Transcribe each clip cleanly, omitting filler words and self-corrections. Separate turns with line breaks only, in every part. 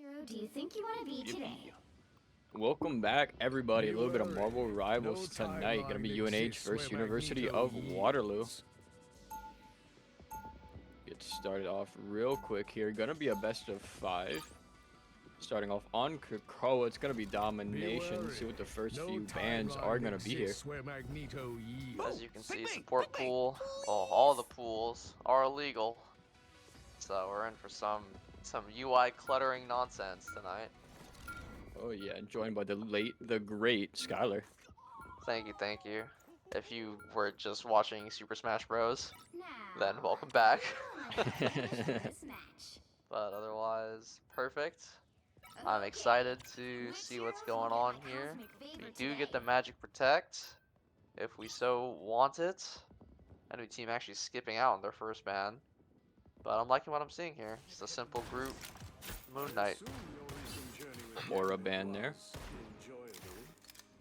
hero do you think you want to be today?
Welcome back, everybody. A little bit of Marvel Rivals tonight. Gonna be UNH versus University of Waterloo. Get started off real quick here. Gonna be a best of 5. Starting off on Krakoa, it's gonna be domination. See what the first few bands are gonna be here.
As you can see, support pool. Oh, all the pools are illegal. So we're in for some UI cluttering nonsense tonight.
Oh yeah, and joined by the great Skylar.
Thank you, thank you. If you were just watching Super Smash Bros,
Now,
then welcome back.
this match.
But otherwise, perfect. I'm excited to see what's going on here. We do get the Magic Protect, if we so want it. Enemy team actually skipping out on their first ban. But I'm liking what I'm seeing here. Just a simple group Moon Knight.
Aura band there.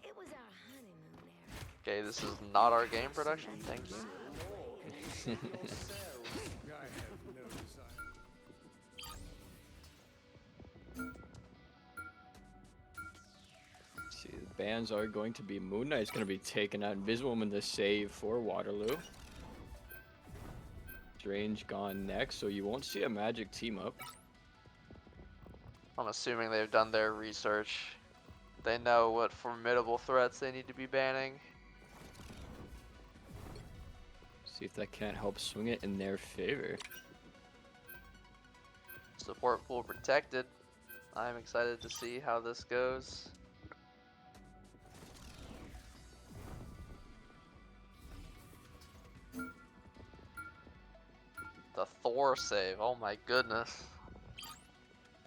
It was our honeymoon era.
Okay, this is not our game production. Thank you.
See, the bands are going to be Moon Knight's going to be taken out. Invisible Woman the save for Waterloo. Strange gone next, so you won't see a magic team up.
I'm assuming they've done their research. They know what formidable threats they need to be banning.
See if that can't help swing it in their favor.
Support pool protected. I'm excited to see how this goes. The Thor save, oh my goodness.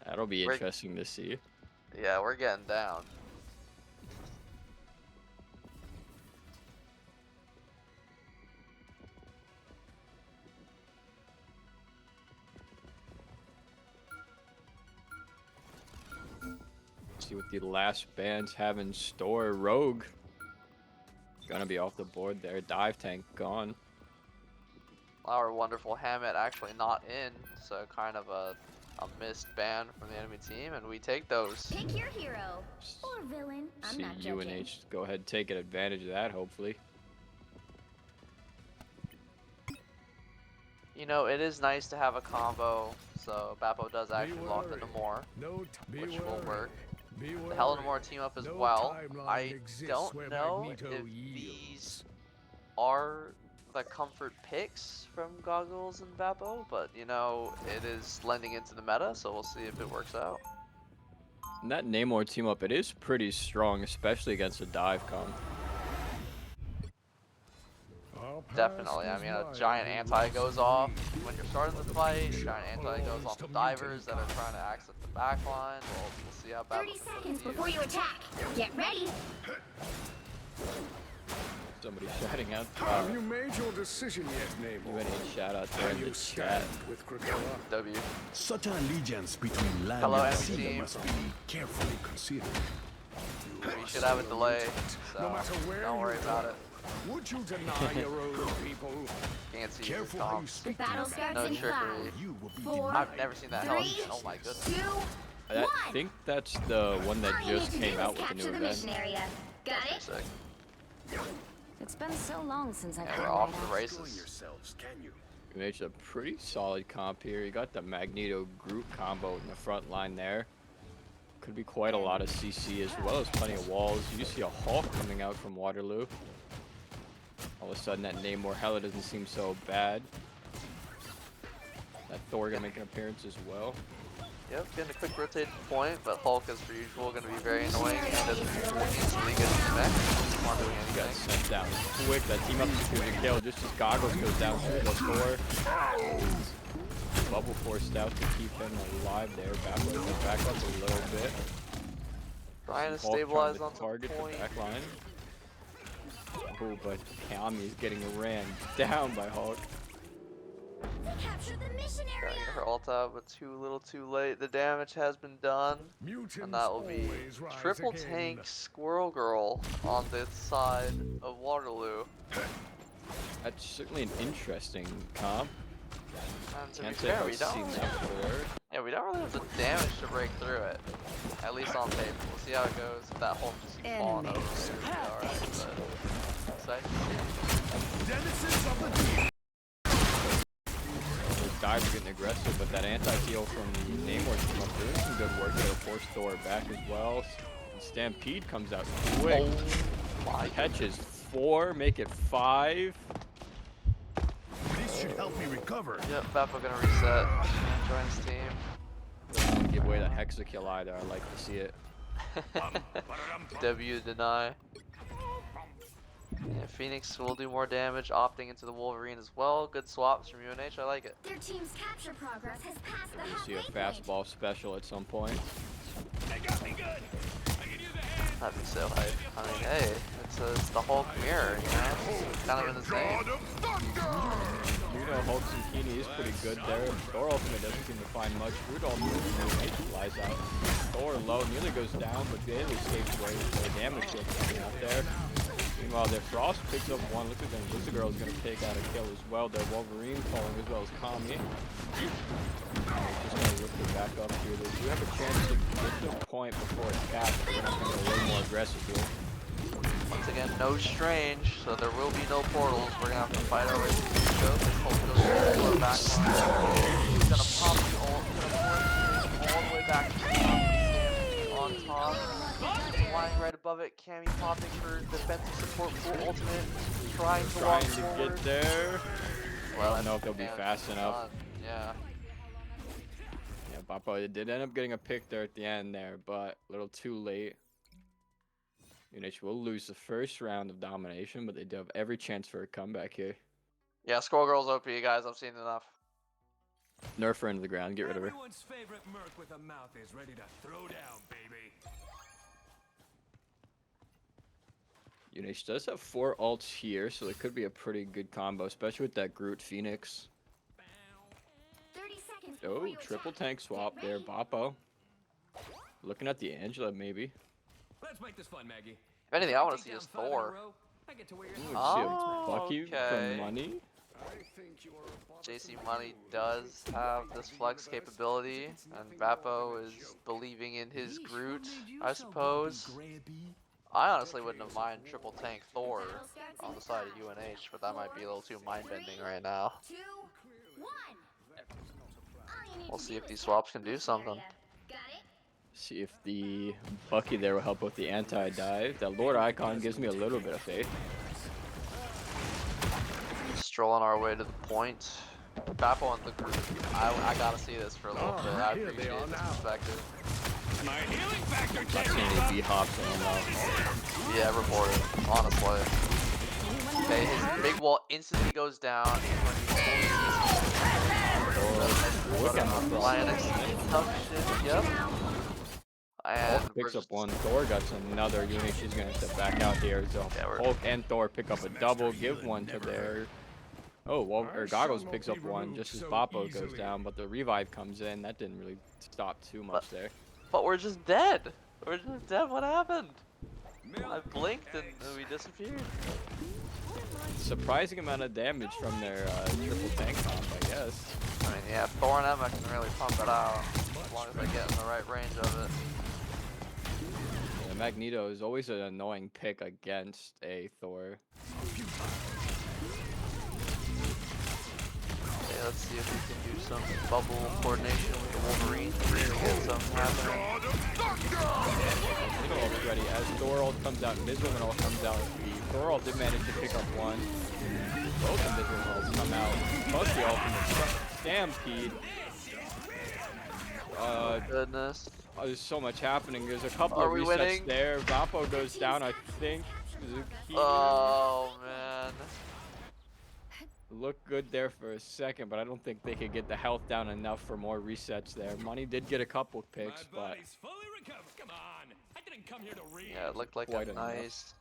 That'll be interesting to see.
Yeah, we're getting down.
See what the last bands have in store. Rogue gonna be off the board there. Dive tank gone.
Our wonderful Hammett actually not in, so kind of a missed ban from the enemy team, and we take those.
Pick your hero or villain. I'm
See
not judging.
UNH go ahead and take advantage of that, hopefully.
You know, it is nice to have a combo, so Bappo does actually lock the Namor, which will work. The Hell Namor team up as well. I don't know if these are the comfort picks from Goggles and Bappo, but you know, it is lending into the meta, so we'll see if it works out.
And that Namor team up, it is pretty strong, especially against a dive comp.
Definitely. I mean, a giant anti goes off when you're starting the fight. A giant anti goes off the divers that are trying to access the back line. We'll see how Bappo
30 seconds before you attack. Get ready.
Somebody shouting out.
Have you made your decision yet, Namor?
UNH shout out there in the chat.
With Krakoa?
W.
Such an allegiance between land
Hello,
and
enemy
sea
team.
must be carefully considered.
We should have a delay, so
No matter where
don't worry
you
about
go.
it.
Would you deny your own people?
Can't see
Careful
your
how you
comps.
speak.
Battle starts
No
in
trickery.
5,
You will be
4,
denied.
I've never seen that hell.
3,
Oh my goodness.
2,
I
1.
think that's the one that
All you
just
need to
came
do
out
is
with the
capture
new
the
event.
mission area. Got it?
Sick.
It's been so long since I've
And
been
we're off
right
the
out.
races.
yourselves, can you?
UNH a pretty solid comp here. You got the Magneto group combo in the front line there. Could be quite a lot of CC as well as plenty of walls. You see a Hulk coming out from Waterloo. All of a sudden that Namor Hela doesn't seem so bad. That Thor gonna make an appearance as well.
Yep, getting a quick rotated point, but Hulk, as per usual, going to be very annoying and doesn't usually instantly get his mech. Not doing
He got
anything.
sent down quick. That team up is going to kill just as Goggles goes down through the Thor. Bubble forced out to keep him alive there. Back up a little bit.
Trying to
Hulk
stabilize
trying
on
to
the
target
point.
the back line. Oh, but Kami is getting ran down by Hulk.
Capture the mission
Trying to
area.
get her ult out, but too little too late. The damage has been done. And that will be
always rise
triple
again.
tank Squirrel Girl on this side of Waterloo.
That's certainly an interesting comp.
And to be
Can't say
fair,
I've
we
seen
don't.
that before.
Yeah, we don't really have the damage to break through it. At least on paper. We'll see how it goes. If that hole just keeps falling over, it'll be alright. But exciting.
Denizens of the deep.
Those dives are getting aggressive, but that anti-heal from the Namor team up doing some good work there to force Thor back as well. And Stampede comes out quick.
Oh my
Catches 4, make it 5.
This should help me recover.
Yep, Bappo gonna reset. Join his team.
Don't give away that Hexakill either. I like to see it.
W deny. Yeah, Phoenix will do more damage, opting into the Wolverine as well. Good swaps from UNH, I like it.
Their team's capture progress has passed the
You see a
halfway point.
fastball special at some point.
That'd be so hype. I mean, hey, it's the Hulk mirror, you know? It's kind of in his name.
You know, Hulk Zucchini is pretty good there. Thor Ultimate doesn't seem to find much. Root Ultimate flies out. Thor low nearly goes down, but barely escapes away with the damage coming out there. Meanwhile, their Frost picks up one. Look at them. This girl is going to take out a kill as well. Their Wolverine falling as well as Kami. Just going to lift it back up here. They do have a chance to get to a point before it's capped. They're not going to go way more aggressive here.
Once again, no strange, so there will be no portals. We're gonna have to fight our way through the scope. This Hulk goes to the back line. He's gonna pop the ult, all the way back to the top. On top. Flying right above it. Cammy popping for defensive support, full ultimate. Trying to walk forward.
Get there.
Well,
I don't know if they'll be fast enough.
Yeah.
Yeah, Bappo did end up getting a pick there at the end there, but a little too late. UNH will lose the first round of domination, but they do have every chance for a comeback here.
Yeah, Squirrel Girl's OP, guys. I've seen enough.
Nerf her into the ground, get rid of her.
Everyone's favorite merc with a mouth is ready to throw down, baby.
UNH does have 4 ults here, so it could be a pretty good combo, especially with that Groot Phoenix.
30 seconds
Oh,
before you
triple
attack.
tank swap
Get
there,
ready.
Bappo. Looking at the Angela, maybe.
Let's make this fun, Maggie.
If anything, I want to
Take
see is
down 5 in a
Thor.
row, I get to wear your
Ooh,
thumb.
Oh,
Bucky
okay.
for money.
JC Money does have this flex capability, and Bappo is believing in his Groot, I suppose. I honestly wouldn't have mind triple tank Thor on the side of UNH, but that might be a little too mind bending right now.
2, 1. All you need
We'll
to
see
do
if
is
these
get
swaps can
in
do
this
something.
area. Got it?
See if the Bucky there will help with the anti-dive. That Lord Icon gives me a little bit of faith.
Strolling our way to the point. Bappo and the Groot. I gotta see this for a little bit. I
here they
appreciate
are
this
now.
perspective.
My healing factor
Not seeing any B-hops in him though.
Yeah, report it, honestly. Okay, his big wall instantly goes down.
Look at him.
Tough shit, yep. And
Hulk
we're
picks up
just-
one. Thor got another unit. She's gonna have to back out here. So
Yeah, we're-
Hulk and Thor pick up a double. Give one to their. Oh, well, or Goggles picks up one just as Bappo goes down, but the revive comes in. That didn't really stop too much there.
But we're just dead. We're just dead. What happened? I blinked and we disappeared.
Surprising amount of damage from their triple tank comp, I guess.
I mean, yeah, Thor and Emma can really pump it out as long as they get in the right range of it.
Yeah, Magneto is always an annoying pick against a Thor.
Okay, let's see if we can do some bubble coordination with the Wolverine to get something happening.
Magneto ult's ready. As Thor ult comes out, Mizraven ult comes out. The Thor ult did manage to pick up one. Both the Mizraven ults come out. Plus the ultimate Stampede.
Goodness.
There's so much happening. There's a couple
Are
of
we
resets
winning?
there. Vapo goes down, I think. Zucchini
Oh, man.
looked good there for a second, but I don't think they could get the health down enough for more resets there. Money did get a couple picks,
My
but
body's fully recovered. Come on. I didn't come here to read.
Yeah, it looked like
Quite
a
enough.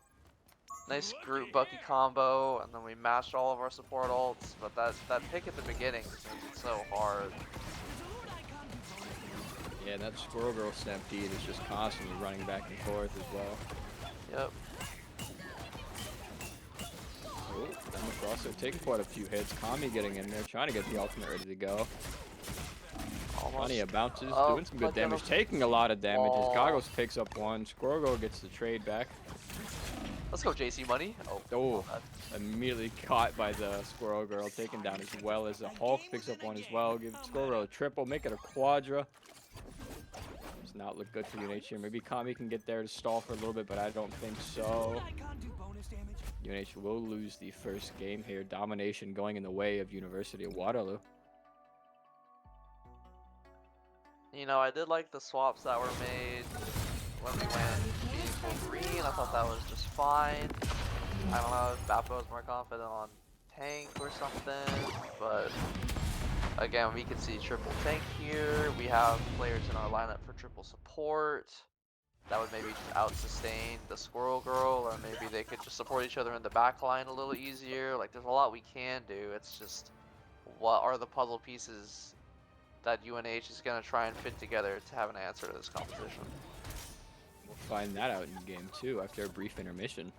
nice Groot Bucky combo, and then we matched all of our support ults, but that pick at the beginning just makes it so hard.
yeah, that Squirrel Girl Stampede is just constantly running back and forth as well.
Yep.
Oh, down the cross, they're taking quite a few hits. Kami getting in there, trying to get the ultimate ready to go. Plenty of bounces,
Oh,
doing some good
look at
damage,
him.
taking a lot of damage. As
Wall.
Goggles picks up one, Squirrel Girl gets the trade back.
Let's go, JC Money. Oh,
Oh,
bad.
immediately caught by the Squirrel Girl, taken down as well as the Hulk picks up one as well. Give Squirrel Girl a triple, make it a quadra. Does not look good for UNH here. Maybe Kami can get there to stall for a little bit, but I don't think so. UNH will lose the first game here. Domination going in the way of University of Waterloo.
You know, I did like the swaps that were made when we went Phoenix Wolverine. I thought that was just fine. I don't know if Bappo was more confident on tank or something, but again, we can see triple tank here. We have players in our lineup for triple support. That would maybe just out-sustain the Squirrel Girl, or maybe they could just support each other in the back line a little easier. Like, there's a lot we can do. It's just, what are the puzzle pieces that UNH is going to try and fit together to have an answer to this competition?
We'll find that out in game 2 after a brief intermission.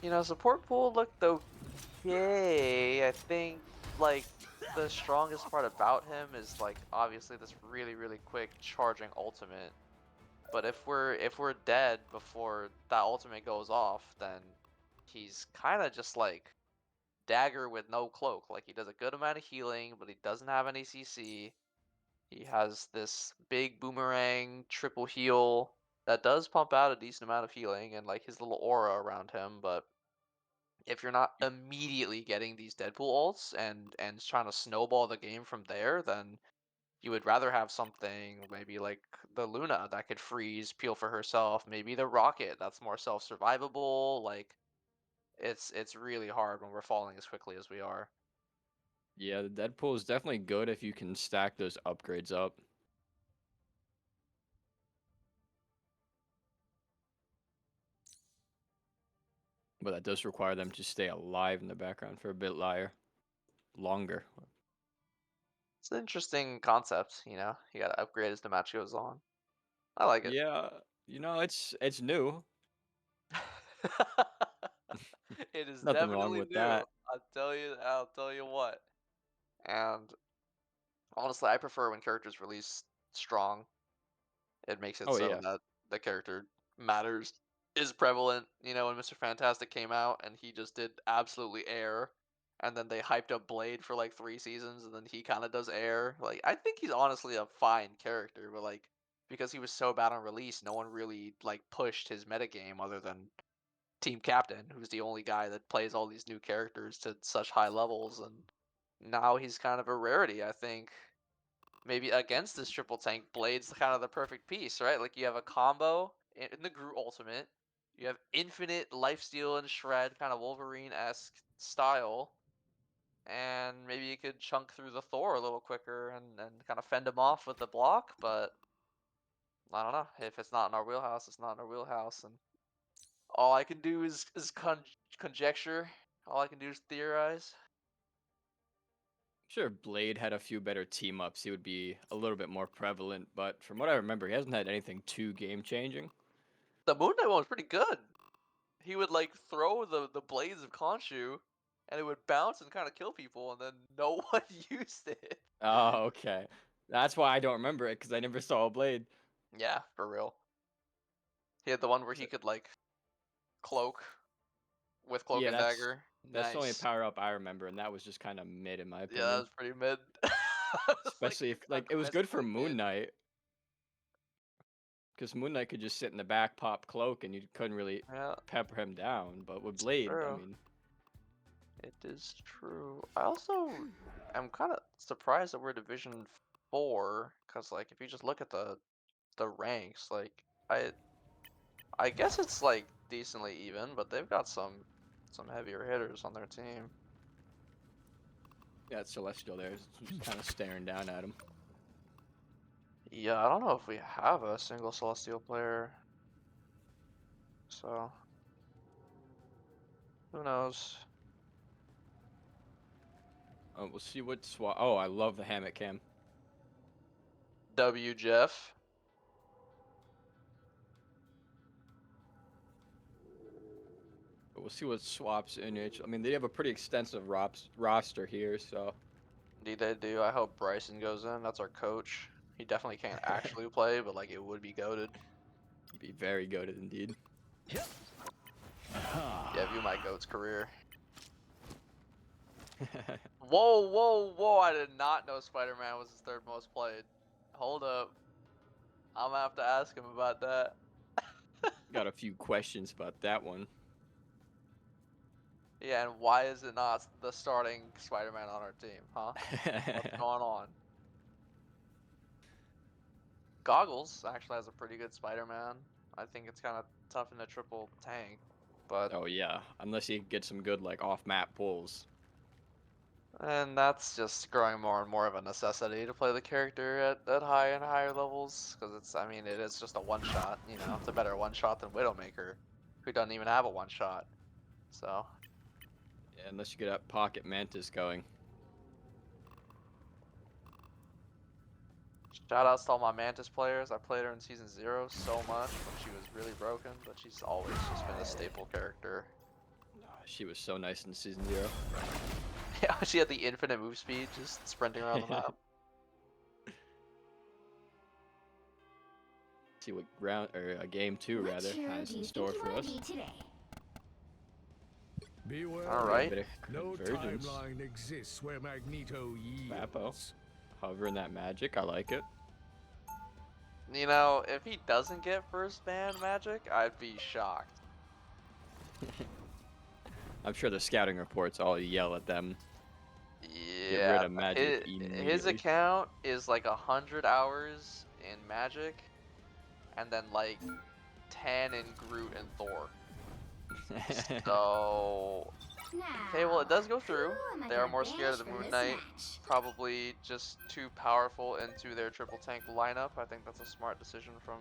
You know, support pool looked okay. I think, like, the strongest part about him is, like, obviously this really, really quick charging ultimate. But if we're dead before that ultimate goes off, then he's kind of just like dagger with no cloak. Like, he does a good amount of healing, but he doesn't have any CC. He has this big boomerang triple heal that does pump out a decent amount of healing and like his little aura around him, but if you're not immediately getting these Deadpool ults and trying to snowball the game from there, then you would rather have something maybe like the Luna that could freeze, peel for herself, maybe the Rocket that's more self-survivable. Like, it's really hard when we're falling as quickly as we are.
Yeah, the Deadpool is definitely good if you can stack those upgrades up. But that does require them to stay alive in the background for a bit longer.
It's an interesting concept, you know. You gotta upgrade as the match goes on. I like it.
Yeah, you know, it's new.
It is
Nothing wrong
definitely
with
new.
that.
I'll tell you what. And honestly, I prefer when characters release strong. It makes it
Oh
so
yeah.
that the character matters, is prevalent. You know, when Mr. Fantastic came out and he just did absolutely air, and then they hyped up Blade for like 3 seasons, and then he kind of does air. Like, I think he's honestly a fine character, but like, because he was so bad on release, no one really like pushed his metagame other than Team Captain, who's the only guy that plays all these new characters to such high levels, and now he's kind of a rarity, I think. Maybe against this triple tank, Blade's kind of the perfect piece, right? Like, you have a combo in the Groot ultimate, you have infinite lifesteal and shred, kind of Wolverine-esque style, and maybe you could chunk through the Thor a little quicker and kind of fend him off with the block, but I don't know. If it's not in our wheelhouse, it's not in our wheelhouse, and all I can do is conjecture. All I can do is theorize.
Sure, if Blade had a few better team ups, he would be a little bit more prevalent, but from what I remember, he hasn't had anything too game changing.
The Moon Knight one was pretty good. He would like throw the blades of Khonshu, and it would bounce and kind of kill people, and then no one used it.
Oh, okay. That's why I don't remember it, because I never saw a Blade.
Yeah, for real. He had the one where he could like cloak with cloak
Yeah,
and dagger.
that's the only
Nice.
power up I remember, and that was just kind of mid in my
Yeah, that
opinion.
was pretty mid. I was like,
Especially if like it was good for
aggressively
Moon
mid.
Knight, because Moon Knight could just sit in the back, pop cloak, and you couldn't really
Yeah,
pepper him down. But with
it's
Blade, I
true.
mean,
It is true. I also am kind of surprised that we're Division 4, because like if you just look at the ranks, like I guess it's like decently even, but they've got some heavier hitters on their team.
yeah, Celestial there is just kind of staring down at him.
Yeah, I don't know if we have a single Celestial player, so who knows?
We'll see what swap. Oh, I love the hammock cam.
W Jeff.
We'll see what swaps in it. I mean, they have a pretty extensive roster here, so.
Indeed they do. I hope Bryson goes in. That's our coach. He definitely can't actually play, but like it would be goated.
Be very goated indeed.
Yeah, view my goat's career. Whoa, whoa, whoa! I did not know Spider-Man was his third most played. Hold up. I'm gonna have to ask him about that.
Got a few questions about that one.
Yeah, and why is it not the starting Spider-Man on our team, huh? What's going on? Goggles actually has a pretty good Spider-Man. I think it's kind of tough in a triple tank, but
Oh yeah, unless you get some good like off-map pulls.
and that's just growing more and more of a necessity to play the character at higher and higher levels because it's I mean it is just a one shot, you know, it's a better one shot than Widowmaker, who doesn't even have a one shot. So
Yeah, unless you get that Pocket Mantis going.
shout outs to all my Mantis players. I played her in season 0 so much when she was really broken, but she's always just been a staple character.
She was so nice in season 0.
Yeah, she had the infinite move speed, just sprinting around the map.
See what round or game 2
What
rather
hero
has
do
in
you
store
think you
for
wanna
us.
be today?
All right.
Bit of
No
convergence.
timeline exists where Magneto
Bappo.
yields.
Hovering that magic, I like it.
You know, if he doesn't get first ban magic, I'd be shocked.
I'm sure the scouting reports all yell at them.
Yeah,
Get rid of magic
his
immediately.
account is like 100 hours in magic, and then like 10 in Groot and Thor. So, okay, well it does go through.
Who am I
They are
gonna
more scared of the
banish from
Moon
this
Knight.
match?
Probably just too powerful into their triple tank lineup. I think that's a smart decision from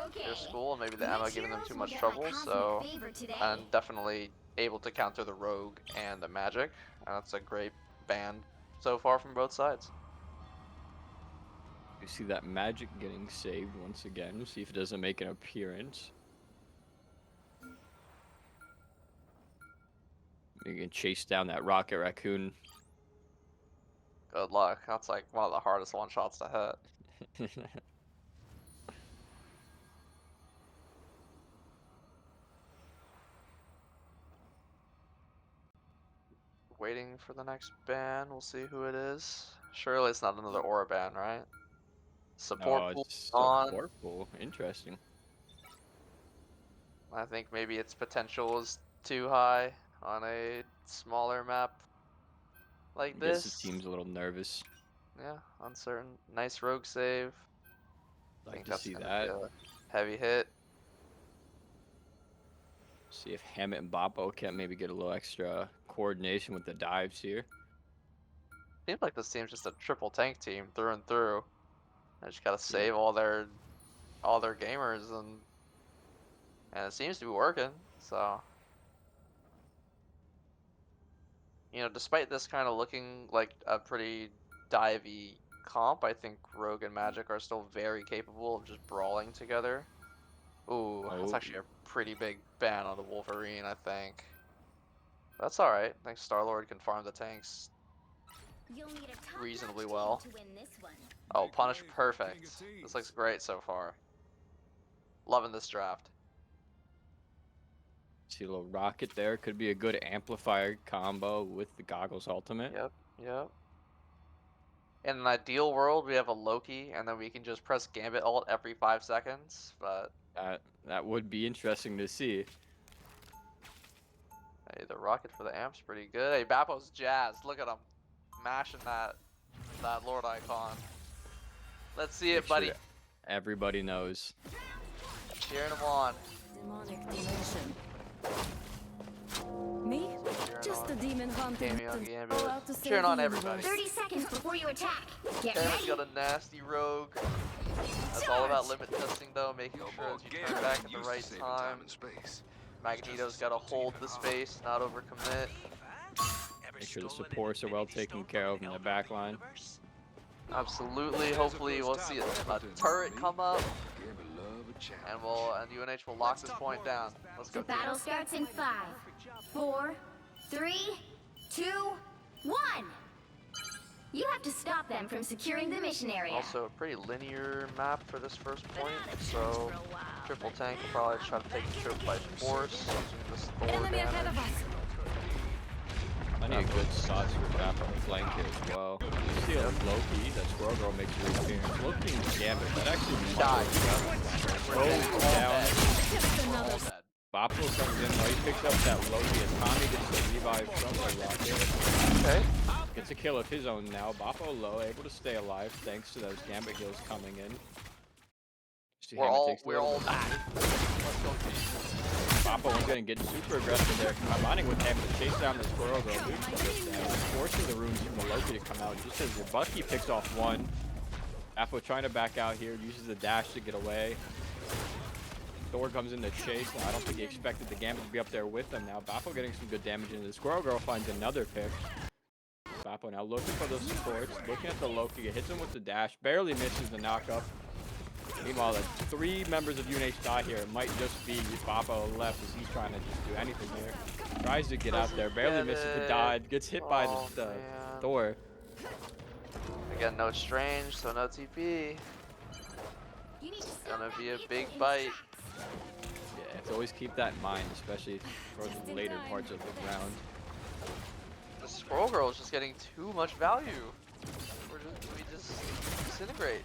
Okay.
their school, and maybe the ammo
Which
giving them
heroes
too
will
much
get my
trouble.
cosmic
So,
favor today?
and definitely able to counter the rogue and the magic. And that's a great ban so far from both sides.
You see that magic getting saved once again. We'll see if it doesn't make an appearance. You can chase down that Rocket Raccoon.
Good luck. That's like one of the hardest one shots to hit. Waiting for the next ban. We'll see who it is. Surely it's not another aura ban, right? Support
Oh,
pool
it's
on.
support pool. Interesting.
I think maybe its potential is too high on a smaller map like
I guess the
this.
team's a little nervous.
Yeah, uncertain. Nice rogue save. I
Like
think
to
that's
see
gonna
that.
be a heavy hit.
See if Hammett and Boppo can maybe get a little extra coordination with the dives here.
Seems like this team's just a triple tank team through and through. They just gotta
Yeah.
save all their gamers and it seems to be working. So you know, despite this kind of looking like a pretty divey comp, I think Rogue and Magic are still very capable of just brawling together. Ooh, that's
Oh,
actually a pretty big ban on the Wolverine, I think. That's alright. I think Star-Lord can farm the tanks
You'll need a top-notch
reasonably
team
well.
to win this one.
Oh, Punish perfect. This looks great so far. Loving this draft.
see a little rocket there. Could be a good amplifier combo with the Goggles ultimate.
Yep, yep. In an ideal world, we have a Loki, and then we can just press Gambit ult every 5 seconds, but
That would be interesting to see.
hey, the rocket for the amp's pretty good. Hey, Bappo's jazzed. Look at him. Mashing that Lord icon. Let's see it,
Make
buddy.
sure everybody knows.
Cheering him on.
Demonic dimension. Me?
Cheering
Just
on.
a demon hunter.
Cameo
All
Gambit.
out to save
Cheering on
the
everybody.
universe.
30 seconds before you attack. Get
Cameron's
ready.
got a nasty rogue. That's all about limit testing though, making sure that you turn back at the right time. Magneto's got to hold the space, not overcommit.
Make sure the supports are well taken care of in the back line.
Absolutely. Hopefully we'll see a turret come up. and UNH will lock this point down. Let's go,
The
team.
battle starts in 5, 4, 3, 2, 1. You have to stop them from securing the mission area.
Also, a pretty linear map for this first point, so triple tank will probably try to take the trip by force. Using this Thor
Enemy ahead of
damage.
us.
Plenty of good shots for Bap on the flank here as well. You see a Loki, that Squirrel Girl makes her appearance. Loki and Gambit, that actually
Died.
down.
Another
All dead.
Bappo comes in, though he picks up that Loki as Tommy gets the revive from the rocket.
Okay.
Gets a kill of his own now. Bappo low, able to stay alive thanks to those Gambit kills coming in.
We're all back. Let's go, team.
Bappo was gonna get super aggressive there, combining with him to chase down the Squirrel Girl, forcing the runes from the Loki to come out. Just as your Bucky picks off one. Bappo trying to back out here, uses the dash to get away. Thor comes in to chase. Now, I don't think he expected the Gambit to be up there with them now. Bappo getting some good damage into the Squirrel Girl, finds another pick. Bappo now looking for the supports, looking at the Loki, hits him with the dash, barely misses the knockup. Meanwhile, the 3 members of UNH die here. It might just be Bappo left as he's trying to just do anything here. Tries to get out there, barely misses the dodge, gets hit by the
man.
Thor.
Again, no strange, so no TP.
You need to stop
Gonna
that
be a
vehicle
big
in
bite.
tracks.
Yeah, have to always keep that in mind, especially for the later parts of the round.
The Squirrel Girl is just getting too much value. We just disintegrate.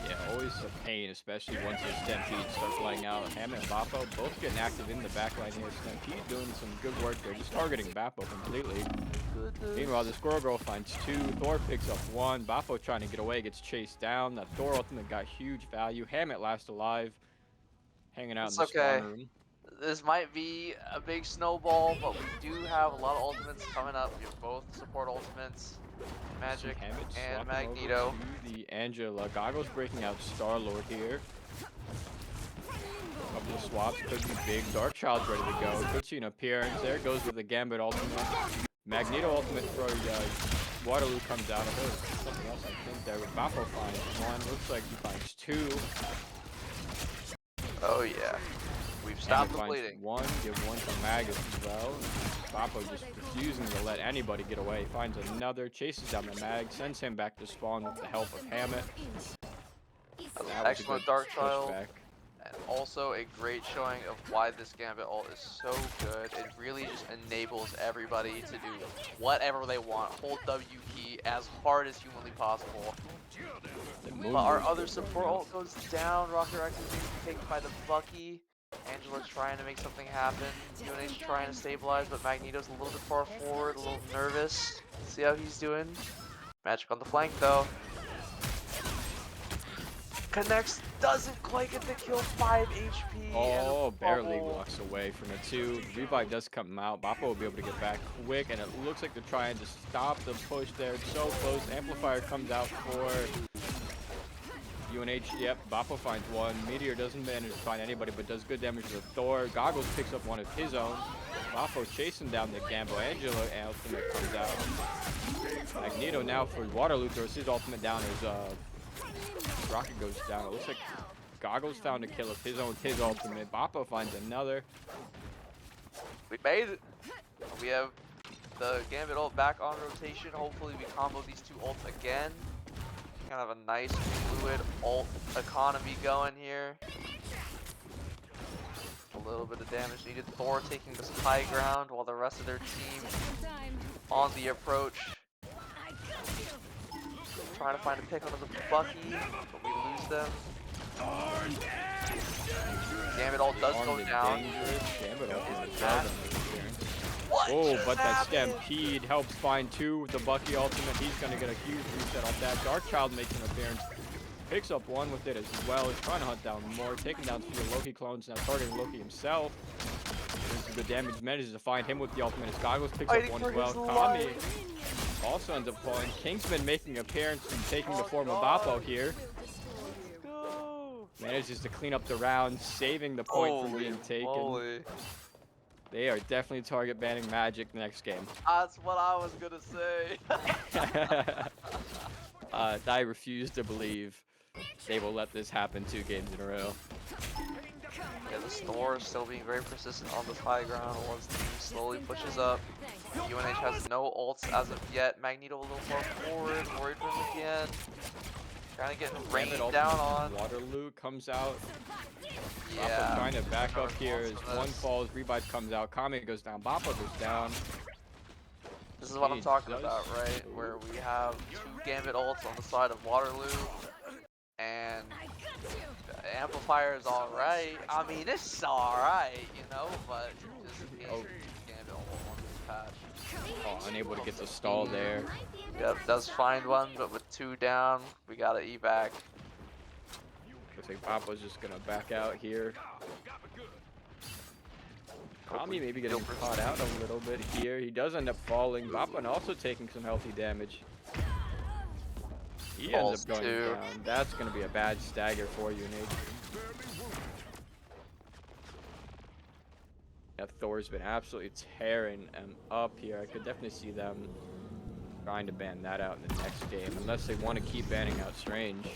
Yeah, always a pain, especially once your Stampede starts laying out. Hammond and Bappo both getting active in the backline here. Stampede doing some good work there, just targeting Bappo completely. Meanwhile, the Squirrel Girl finds 2. Thor picks up 1. Bappo trying to get away, gets chased down. That Thor ultimate got huge value. Hammett last alive, hanging out
It's
in the
okay.
spawn room.
This might be a big snowball, but we do have a lot of ultimates coming up. We have both support ultimates, Magic
Hammett
and
swapping over
Magneto.
to the Angela. Goggles breaking out Star-Lord here. Couple of swaps, could be big. Dark Child's ready to go. Could see an appearance. There it goes with the Gambit ultimate. Magneto ultimate for Waterloo comes out. I heard something else I think there. But Bappo finds 1. Looks like he finds 2.
Oh yeah. We've stopped the
Finds
bleeding.
1, give 1 to Magus as well. Bappo just refusing to let anybody get away. Finds another, chases down the Mag, sends him back to spawn with the help of Hammett. That was a
Excellent
good
Dark Child.
pushback.
And also a great showing of why this Gambit ult is so good. It really just enables everybody to do whatever they want. Hold W key as hard as humanly possible. But our other support ult goes down. Rocket Reactor being taken by the Bucky. Angela's trying to make something happen. UNH trying to stabilize, but Magneto's a little bit far forward, a little nervous. See how he's doing. Magic on the flank though. Connects, doesn't quite get the kill, 5 HP.
Oh,
and a
barely
bubble.
walks away from the 2. Revive does come out. Bappo will be able to get back quick, and it looks like they're trying to stop the push there. It's so close. Amplifier comes out for UNH. Yep, Bappo finds 1. Meteor doesn't manage to find anybody, but does good damage to Thor. Goggles picks up 1 of his own. Bappo chasing down the Gambo. Angela ultimate comes out. Magneto now for Waterloo throws his ultimate down as Rocket goes down. It looks like Goggles found a kill of his own, his ultimate. Bappo finds another.
We made it. We have the Gambit ult back on rotation. Hopefully we combo these 2 ults again. Kind of a nice fluid ult economy going here. A little bit of damage needed. Thor taking this high ground while the rest of their team on the approach. Trying to find a pick onto the Bucky, but we lose them. Gambit ult does go down. What
Oh,
just
but that
happened?
Stampede helps find 2 with the Bucky ultimate. He's going to get a huge reset off that. Dark Child makes an appearance. Picks up 1 with it as well. He's trying to hunt down more. Taking down 3 Loki clones. Now targeting Loki himself. Doing some good damage. Manages to find him with the ultimate. His Goggles picks up 1 as well. Kami also ends up falling. Kingsman making an appearance and taking the form of Bappo here.
Go!
Manages to clean up the round, saving the point from being taken.
Moly.
They are definitely target banning Magic next game.
That's what I was gonna say.
I refuse to believe they will let this happen 2 games in a row.
Yeah, the Thor is still being very persistent on this high ground once the team slowly pushes up. UNH has no ults as of yet. Magneto a little more forward, worried for him again. Trying to get rained down on.
Waterloo comes out.
Yeah.
Bappo trying to back up here as one falls, Revive comes out, Kame goes down, Bappo goes down.
This is what I'm talking about, right? Where we have 2 Gambit ults on the side of Waterloo, and the Amplifier is alright. I mean, it's alright, you know, but just in case Gambit ult wants to patch.
Oh, unable to get the stall there.
Yep, does find one, but with 2 down, we gotta evac.
Looks like Bappo's just gonna back out here. Kami maybe getting caught out a little bit here. He does end up falling. Bappo also taking some healthy damage. He ends up going down. That's gonna be a bad stagger for you, Nate. Yeah, Thor's been absolutely tearing them up here. I could definitely see them trying to ban that out in the next game, unless they want to keep banning out Strange.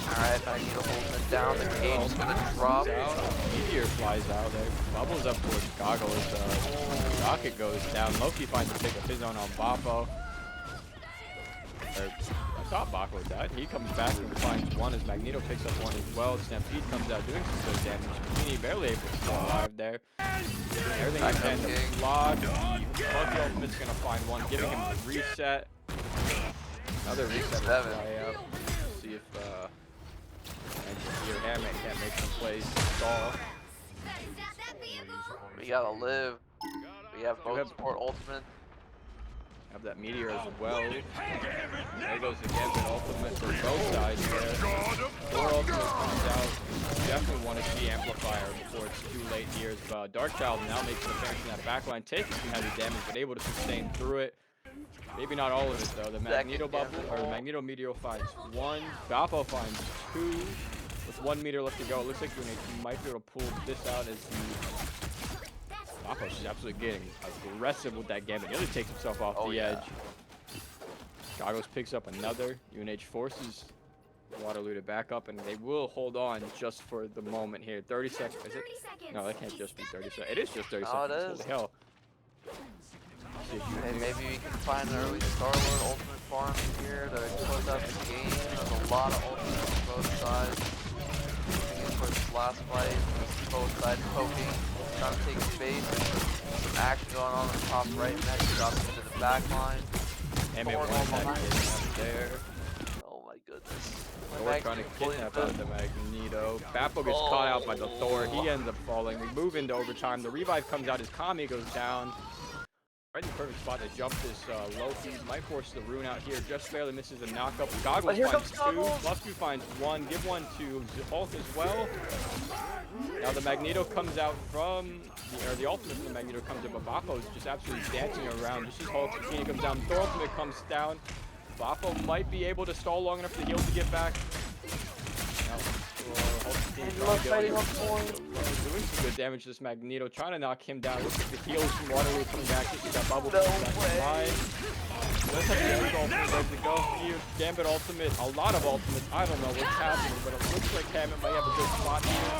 Alright, Magneto holding it down. The cage is gonna drop.
Meteor flies out there. Bubbles up towards Goggles. Rocket goes down. Loki finds a pick up his own on Bappo. I thought Bappo died. He comes back and finds one as Magneto picks up one as well. Stampede comes out doing some good damage. Bikini barely able to stay alive there. Everything is in the block. Bucky Ultimate's gonna find one, giving him a reset. Another reset will fly out. See if your Hammett can't make some plays to stall.
We gotta live. We have both support ultimate.
Have that Meteor as well. There goes the Gambit ultimate for both sides there. Thor ultimate comes out. Definitely want to see Amplifier before it's too late here. Darkchild now makes an appearance in that backline, taking some heavy damage, but able to sustain through it. Maybe not all of it though. The Magneto bubble or the Magneto Meteor finds 1. Bappo finds 2. With 1 meter left to go, it looks like you might be able to pull this out as Bappo's just absolutely getting aggressive with that Gambit. Nearly takes himself off the edge. Goggles picks up another. UNH forces Waterloo to back up, and they will hold on just for the moment here. 30 seconds. Is it? No, that can't just be 30 seconds. It is just 30 seconds.
It is.
Holy hell.
Hey, maybe we can find an early Star-Lord ultimate farm here to close out the game. There's a lot of ultimates on both sides. Moving in towards this last fight. Both sides poking, trying to take space. Some action going on the top right next. Drops into the back line.
There.
Oh my goodness.
Thor trying to kidnap out the Magneto. Bappo gets caught out by the Thor. He ends up falling. We move into overtime. The revive comes out as Kami goes down. Right in the perfect spot to jump this Loki. Might force the rune out here. Just barely misses a knockup. Goggles finds 2. Blusky finds 1. Give 1 to Hulk as well. Now the Magneto comes out from, the ultimate from the Magneto comes up, but Bappo is just absolutely dancing around. Just as Hulk comes down, the ultimate comes down. Bappo might be able to stall long enough for the heal to get back. Now, doing some good damage to this Magneto, trying to knock him down. Looks like the heals from Waterloo coming back. Just got bubble back in line. Let's have the ultimate ready to go here. Gambit ultimate, a lot of ultimates. I don't know what's happening, but it looks like Hammett might have a good spot here.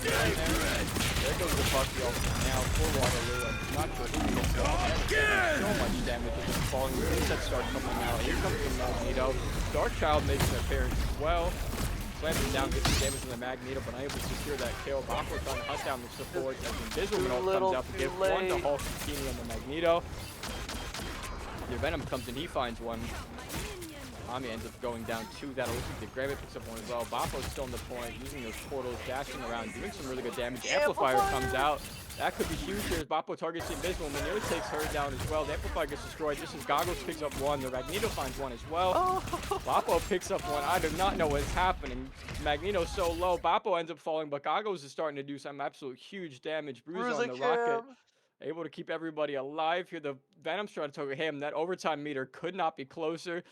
There goes the Bucky ultimate now for Waterloo. I'm not sure who he gets so much damage with this falling. The resets start coming out. Here comes the Magneto. Darkchild makes an appearance as well. Slams him down, gets the damage in the Magneto, but unable to secure that kill. Bappo trying to hunt down the support as Invisible comes out to give 1 to Hulk Bikini on the Magneto. The Venom comes in, he finds 1. Kami ends up going down 2. That looks like the Gravit picks up 1 as well. Bappo's still in the point, using those portals, dashing around, doing some really good damage. Amplifier comes out. That could be huge here as Bappo targets the Invisible, and nearly takes her down as well. The Amplifier gets destroyed just as Goggles picks up 1. The Magneto finds 1 as well. Bappo picks up 1. I do not know what's happening. Magneto's so low. Bappo ends up falling, but Goggles is starting to do some absolute huge damage. Bruise on the Rocket. Able to keep everybody alive here. The Venom's trying to target him. That overtime meter could not be closer.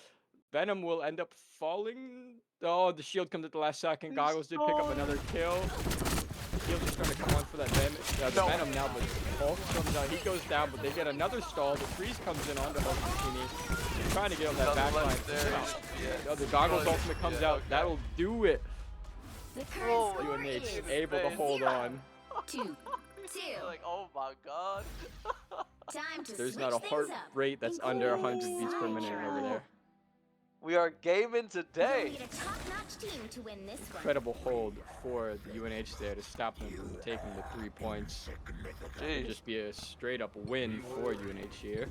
Venom will end up falling. Oh, the shield comes at the last second. Goggles did pick up another kill. heals are starting to come on for that the Venom now, but Hulk comes out. He goes down, but they get another stall. The freeze comes in onto Hulk Bikini. He's trying to get on that back line. The Goggles ultimate comes out.
Okay.
That'll do it.
The current score
UNH
is
able to hold
0,
on.
2, 2.
Like, oh my god.
Time to
There's
switch
not a heart
things up.
rate that's under 100 beats per minute over there.
We are gaming
You'll
today.
need a top-notch team to win this one.
Incredible hold for the UNH there to stop them from taking the 3 points. It'd
Jeez.
just be a straight up win for UNH here.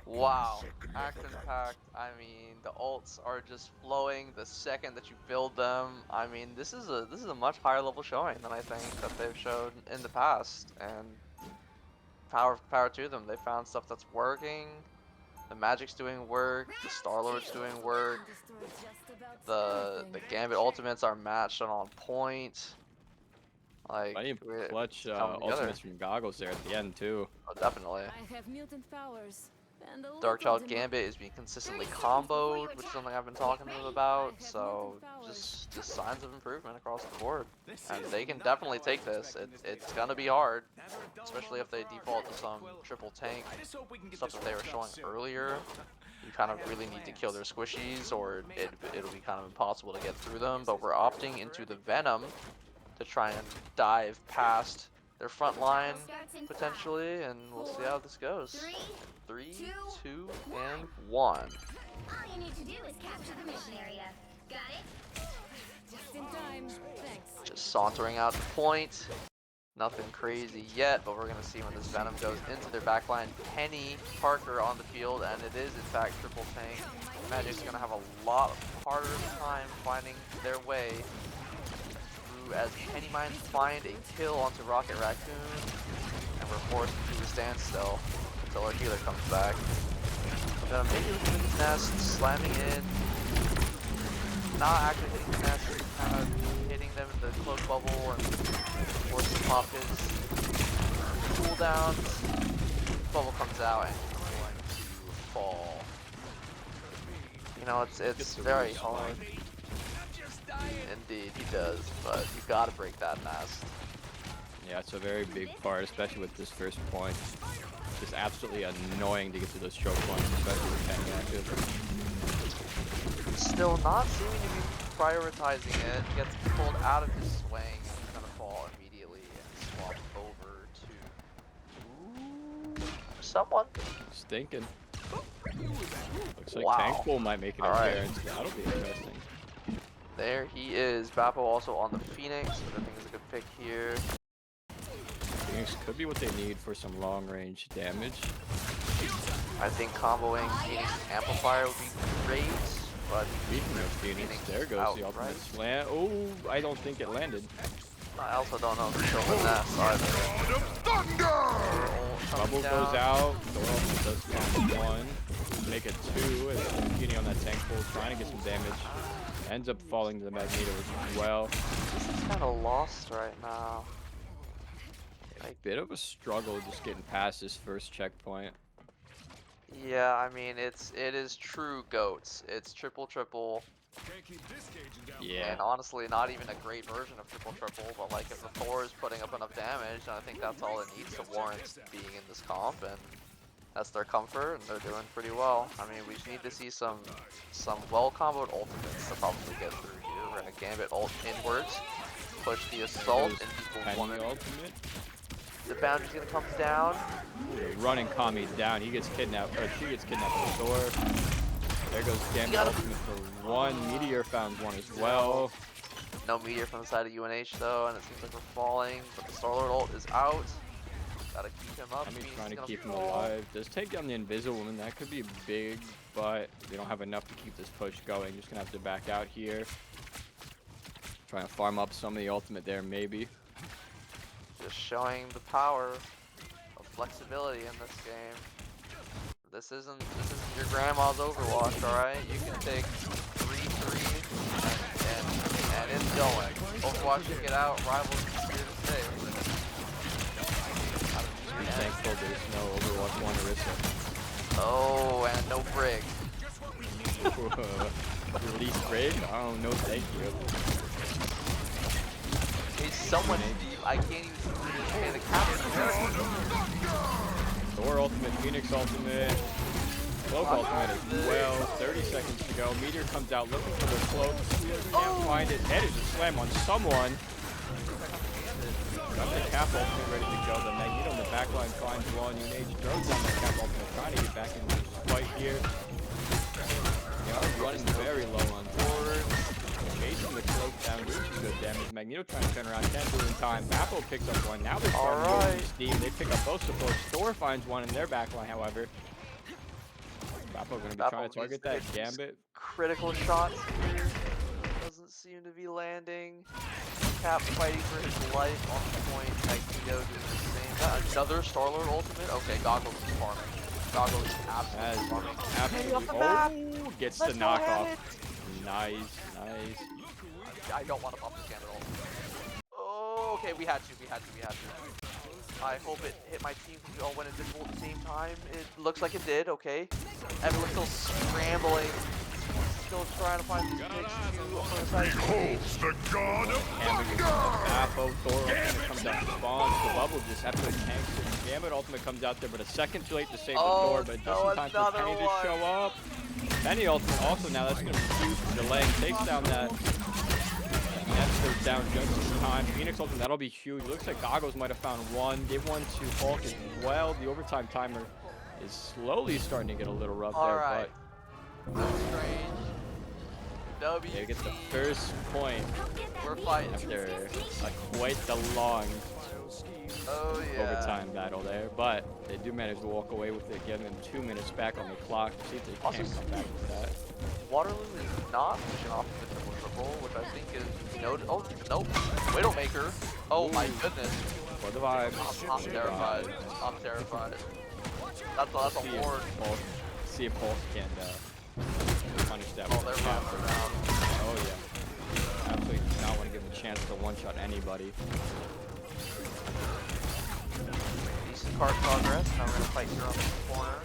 Wow. Action-packed. I mean, the ults are just flowing the second that you build them. I mean, this is a much higher level showing than I think that they've showed in the past. And power to them. They found stuff that's working. The Magic's doing work. The Star-Lord's doing work. The Gambit ultimates are matched and on point. Like,
Plenty of
it's
clutch
coming together.
ultimates from Goggles there at the end too.
Oh, definitely.
I have mutant powers. And a
Darkchild
little
Gambit is being consistently comboed, which is something I've been talking to them about. So just signs of improvement across the board, and they can definitely take this. It's gonna be hard, especially if they default to some triple tank stuff that they were showing earlier. You kind of really need to kill their squishies, or it'll be kind of impossible to get through them. But we're opting into the Venom to try and dive past their front line potentially, and we'll see how this goes. 3, 2, and 1.
All you need to do is capture the mission area. Got it?
just in time. Thanks.
Just sauntering out the point. Nothing crazy yet, but we're gonna see when this Venom goes into their backline. Penny Parker on the field, and it is in fact triple tank. Magic's gonna have a lot harder time finding their way through as Penny Mines find a kill onto Rocket Raccoon, and we're forced into a standstill until our healer comes back. Maybe looking at the nest, slamming in, not actually hitting the nest, kind of hitting them in the close bubble and forcing to pop his cooldowns. Bubble comes out and he's going to fall. You know, it's very hard. Indeed, he does, but you gotta break that nest.
Yeah, it's a very big part, especially with this first point. Just absolutely annoying to get to those choke points, especially with Penny active.
Still not seeming to be prioritizing it. Gets pulled out of his swing and he's gonna fall immediately and swap over to someone.
Stinking. Looks like
Wow.
Tankful might make an
Alright.
appearance. That'll be interesting.
There he is. Bappo also on the Phoenix, which I think is a good pick here.
Phoenix could be what they need for some long range damage.
I think comboing Phoenix Amplifier would be great, but
Speaking of Phoenix, there goes
out,
the ultimate
right?
slam. Oh, I don't think it landed.
I also don't know if he's still in that either.
Bubble goes out. The ultimate does count 1. Make it 2. And Bikini on that tank pool trying to get some damage. Ends up falling to the Magneto as well.
This is kind of lost right now.
A bit of a struggle just getting past this first checkpoint.
Yeah, I mean it is true goats. It's triple.
Yeah.
And honestly, not even a great version of triple, but like if the Thor is putting up enough damage, then I think that's all it needs to warrant being in this comp, and that's their comfort, and they're doing pretty well. I mean, we just need to see some well comboed ultimates to probably get through here. We're gonna Gambit ult inwards, push the assault, and people
Penny
want it.
ultimate.
The boundary's gonna come down.
Ooh, running Kami down. He gets kidnapped. Or she gets kidnapped by Thor. There goes Gambit ultimate for 1. Meteor found 1 as well.
No meteor from the side of UNH though, and it seems like we're falling. But the Star-Lord ult is out. Gotta keep him up.
Kami's
Phoenix
trying
is
to
gonna
keep him
fall.
alive. Does take down the Invisible Woman. That could be big, but they don't have enough to keep this push going. Just gonna have to back out here. Trying to farm up some of the ultimate there, maybe.
Just showing the power of flexibility in this game. This isn't your grandma's Overwatch, alright? You can take 3-3 and it's going. Overwatch can get out, Rivals is here to stay.
Pretty thankful there's no Overwatch 1 Orisa.
Oh, and no Brig.
Release Brig? Oh, no thank you.
Is someone? I can't even see who it is. Okay, the captain.
Thor ultimate, Phoenix ultimate, Cloak ultimate as well. 30 seconds to go. Meteor comes out looking for the cloak. Can't find it. Manages to slam on someone. Got the cap ultimate ready to go. The Magneto in the backline finds one. UNH throws down the cap ultimate, trying to get back into the fight here. They are running very low on forward. Chasing the cloak down, doing some good damage. Magneto trying to turn around, can't do it in time. Bappo picks up one. Now they're starting to lose steam. They pick up both supports. Thor finds one in their backline, however. Bappo going to be trying to target that Gambit.
Critical shots here. Doesn't seem to be landing. Cap fighting for his life on point. Magneto doing the same. Another Star-Lord ultimate. Okay, Goggles is farming. Goggles is absolutely farming.
Absolutely. Oh, gets the knockoff. Nice, nice.
I don't want to pop this Gambit ult. Oh, okay, we had to. I hope it hit my team because we all went invisible at the same time. It looks like it did, okay. Everyone's still scrambling. Still trying to find these picks
Beholds the god of
Bappo, Thor ultimate comes out and spawns. The bubble just absolutely tanks it. Gambit ultimate comes out there, but a second too late to save the Thor, but just in time for Penny to show up. Penny ultimate also now, that's going to be huge for delaying. Takes down that. Nets goes down just in time. Phoenix ultimate, that'll be huge. Looks like Goggles might have found one. Give one to Hulk as well. The overtime timer is slowly starting to get a little rough there, but
no strange.
they get the first point.
We're fighting
After quite the long overtime battle there, but they do manage to walk away with it, giving them 2 minutes back on the clock. See if they can come back with that.
Waterloo is not pushing off the triple, which I think is noted. Oh, nope. Widowmaker. Oh my goodness.
For the vibes.
I'm terrified. I'm terrified. That's a horde.
See if Hulk can punish that.
Oh, they're running around.
Oh yeah. Absolutely do not want to give him a chance to one-shot anybody.
Decent card progress. Now we're gonna fight here on the corner.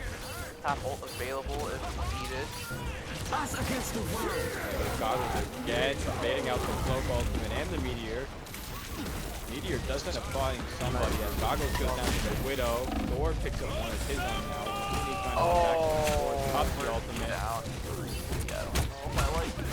Tap ult available if needed.
Goggles again, baiting out the Cloak ultimate and the Meteor. Meteor does end up finding somebody as Goggles goes down to the Widow. Thor picks up one of his own now. Pops the ultimate.
Down. Yeah, I don't know if I like this.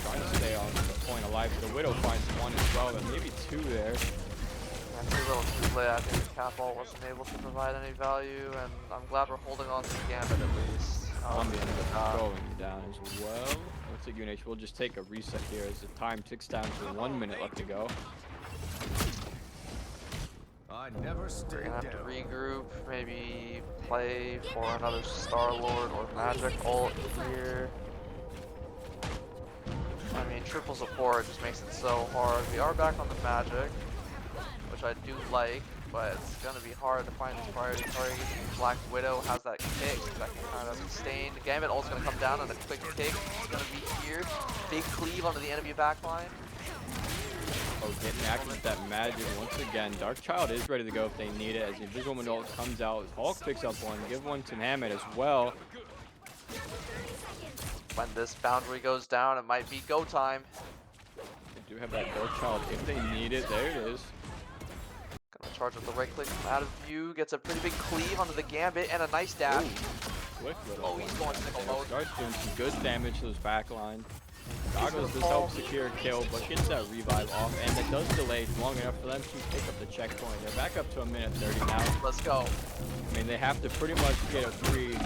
Trying to stay on the point of life. The Widow finds one as well, but maybe two there.
That's a little too late. I think the cap ult wasn't able to provide any value, and I'm glad we're holding on to the Gambit at least.
Zombie ended up throwing you down as well. Looks like UNH will just take a reset here as the time ticks down to 1 minute left to go.
I never stay
We're gonna have to
down.
regroup, maybe play for another Star-Lord or Magic ult here. I mean, triple support just makes it so hard. We are back on the Magic, which I do like, but it's gonna be hard to find these priority targets. Black Widow has that kick that can kind of sustain. The Gambit ult's gonna come down and a quick kick is gonna be here. Big cleave onto the enemy backline.
Oh, getting active with that magic once again. Darkchild is ready to go if they need it as the Invisible ult comes out. Hulk picks up one, give one to Hammett as well.
When this boundary goes down, it might be go time.
They do have that Darkchild if they need it. There it is.
Gonna charge with the right click from out of view. Gets a pretty big cleave onto the Gambit and a nice dash.
Quick little
Oh, he's going sickle mode.
Starts doing some good damage to his backline. Goggles does help secure a kill, but gets that revive off, and it does delay long enough for them to pick up the checkpoint. They're back up to a minute 30 now.
Let's go.
I mean, they have to pretty much get a three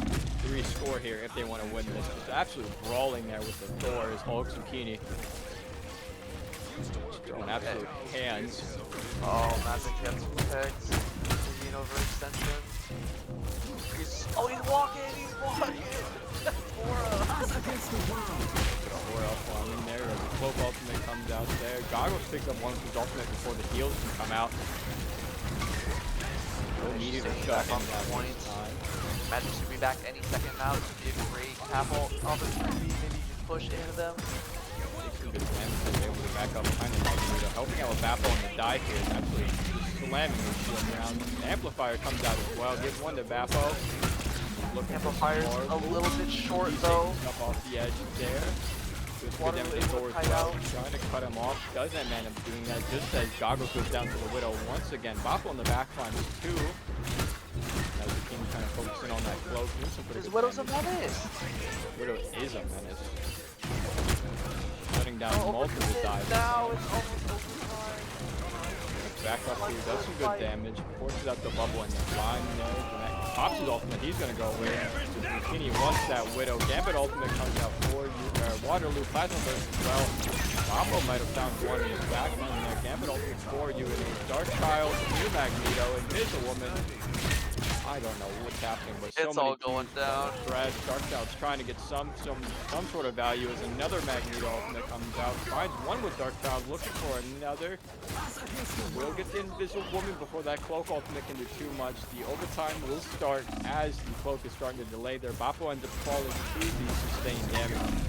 score here if they want to win this. It's absolutely brawling there with the Thors, Hulk, Zucchini. Just throwing absolute hands.
Oh, Magic gets picked. Lean over extension. He's walking. He's walking.
Aura farming there. The Cloak ultimate comes out there. Goggles picks up one of his ultimate before the heals can come out. No meteor to shut
on
him
the
that
point.
time.
Magic should be back any second now. This would be a great cap ult opportunity. Maybe you can push into them.
Takes some good damage and able to back up behind the Magneto. Helping out with Bappo on the dive here is absolutely slamming his shield around. The Amplifier comes out as well. Gives one to Bappo. Looking
Amplifier's a little bit short though.
Up off the edge there. Good
Waterloo
damage
able
to
to
Thor as
kite
well.
out.
Trying to cut him off. Doesn't end up doing that. Just as Goggles goes down to the Widow once again. Boppo on the back line with 2. As the team kind of focusing on that cloak. Doing some pretty
His
good
Widow's a
damage.
menace.
Widow is a menace. Shutting down
Oh,
multiple dives.
now it's almost overtime.
Back up here, does some good damage, forces out the bubble and the line there. That pops his ultimate, he's gonna go away. Bikini wants that Widow. Gambit ultimate comes out for you. Waterloo Plasma Burst as well. Boppo might have found one in his back line there. Gambit ultimate for you. And a Dark Child, New Magneto, and Missile Woman. I don't know what's happening, but so
It's
many
all going
teams
down.
Brad Dark Child's trying to get some sort of value as another Magneto ultimate comes out. Finds one with Dark Child, looking for another. Will get the Invisible Woman before that Cloak ultimate can do too much. The overtime will start as the Cloak is starting to delay there. Boppo ends up falling to the sustained damage.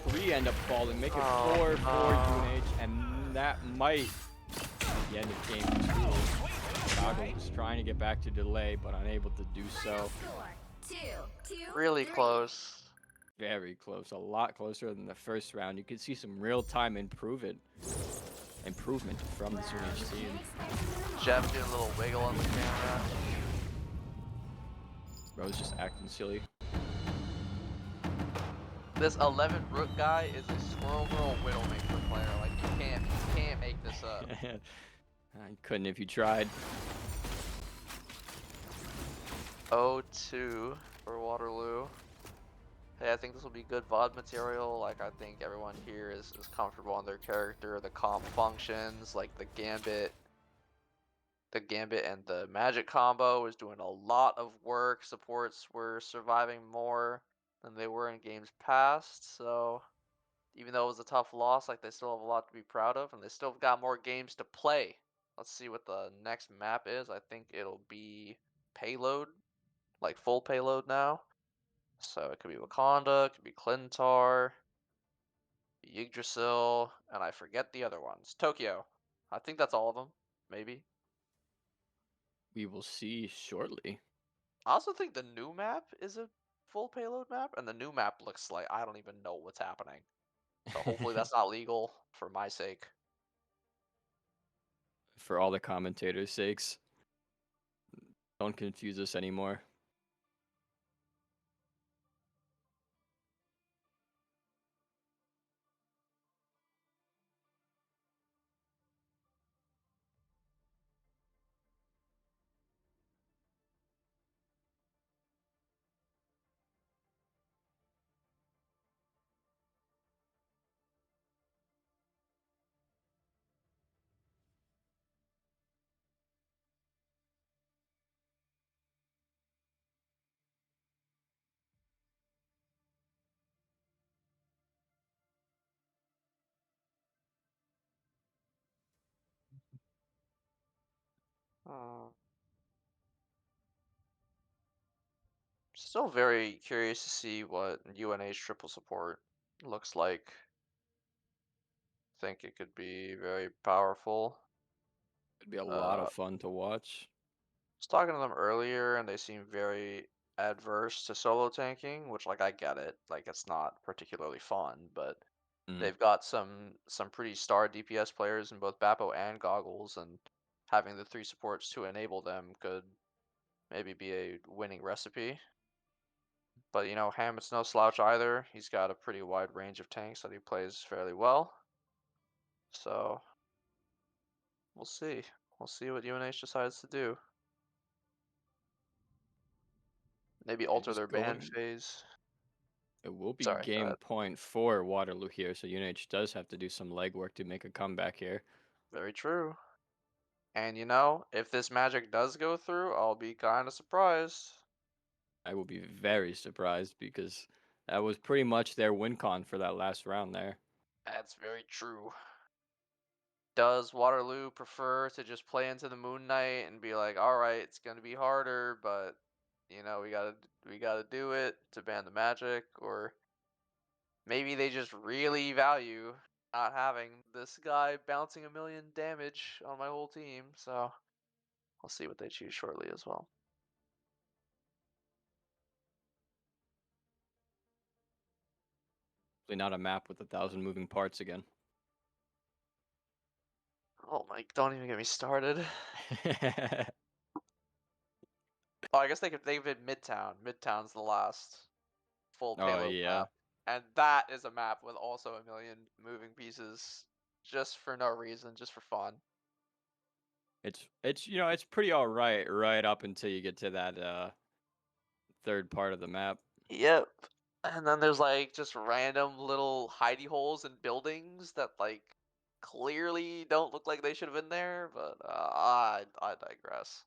3 end up falling, make it 4 for UNH, and that might be the end of game 2. Goggles trying to get back to delay, but unable to do so.
4, 2, 2,
Really
3.
close.
Very close, a lot closer than the first round. You can see some real-time improvement from this UNH team.
Jeff doing a little wiggle on the camera.
Bro's just acting silly.
This 11 Rook guy is a Squirrel Girl Widowmaker player. Like you can't make this up.
I couldn't if you tried.
0-2 for Waterloo. Hey, I think this will be good VOD material. Like, I think everyone here is comfortable on their character. The comp functions, like the Gambit and the Magic combo is doing a lot of work. Supports were surviving more than they were in games past. So, even though it was a tough loss, like they still have a lot to be proud of, and they still got more games to play. Let's see what the next map is. I think it'll be Payload, like full Payload now. So it could be Wakanda, it could be Clintar, Yggdrasil, and I forget the other ones. Tokyo. I think that's all of them, maybe.
We will see shortly.
I also think the new map is a full Payload map, and the new map looks like I don't even know what's happening. So hopefully that's not legal for my sake.
For all the commentators' sakes, don't confuse us anymore.
Still very curious to see what UNH triple support looks like. Think it could be very powerful.
It'd be a lot of fun to watch.
Was talking to them earlier and they seem very adverse to solo tanking, which like I get it. Like it's not particularly fun, but they've got some pretty star DPS players in both Bappo and Goggles, and having the 3 supports to enable them could maybe be a winning recipe. But you know, Hammett's no slouch either. He's got a pretty wide range of tanks that he plays fairly well. So we'll see. We'll see what UNH decides to do. Maybe alter their ban phase.
It will be
Sorry, go
game
ahead.
point for Waterloo here, so UNH does have to do some legwork to make a comeback here.
Very true. And you know, if this magic does go through, I'll be kind of surprised.
I will be very surprised because that was pretty much their win con for that last round there.
That's very true. Does Waterloo prefer to just play into the Moon Knight and be like, all right, it's gonna be harder, but you know, we gotta do it to ban the magic, or maybe they just really value not having this guy bouncing 1,000,000 damage on my whole team. So I'll see what they choose shortly as well.
Hopefully not a map with 1,000 moving parts again.
Oh my, don't even get me started. Oh, I guess they've been Midtown. Midtown's the last full
Oh
payload
yeah.
map. And that is a map with also a million moving pieces. Just for no reason, just for fun.
It's it's pretty alright right up until you get to that third part of the map.
Yep. And then there's like just random little hidey holes in buildings that like clearly don't look like they should have been there, but I digress.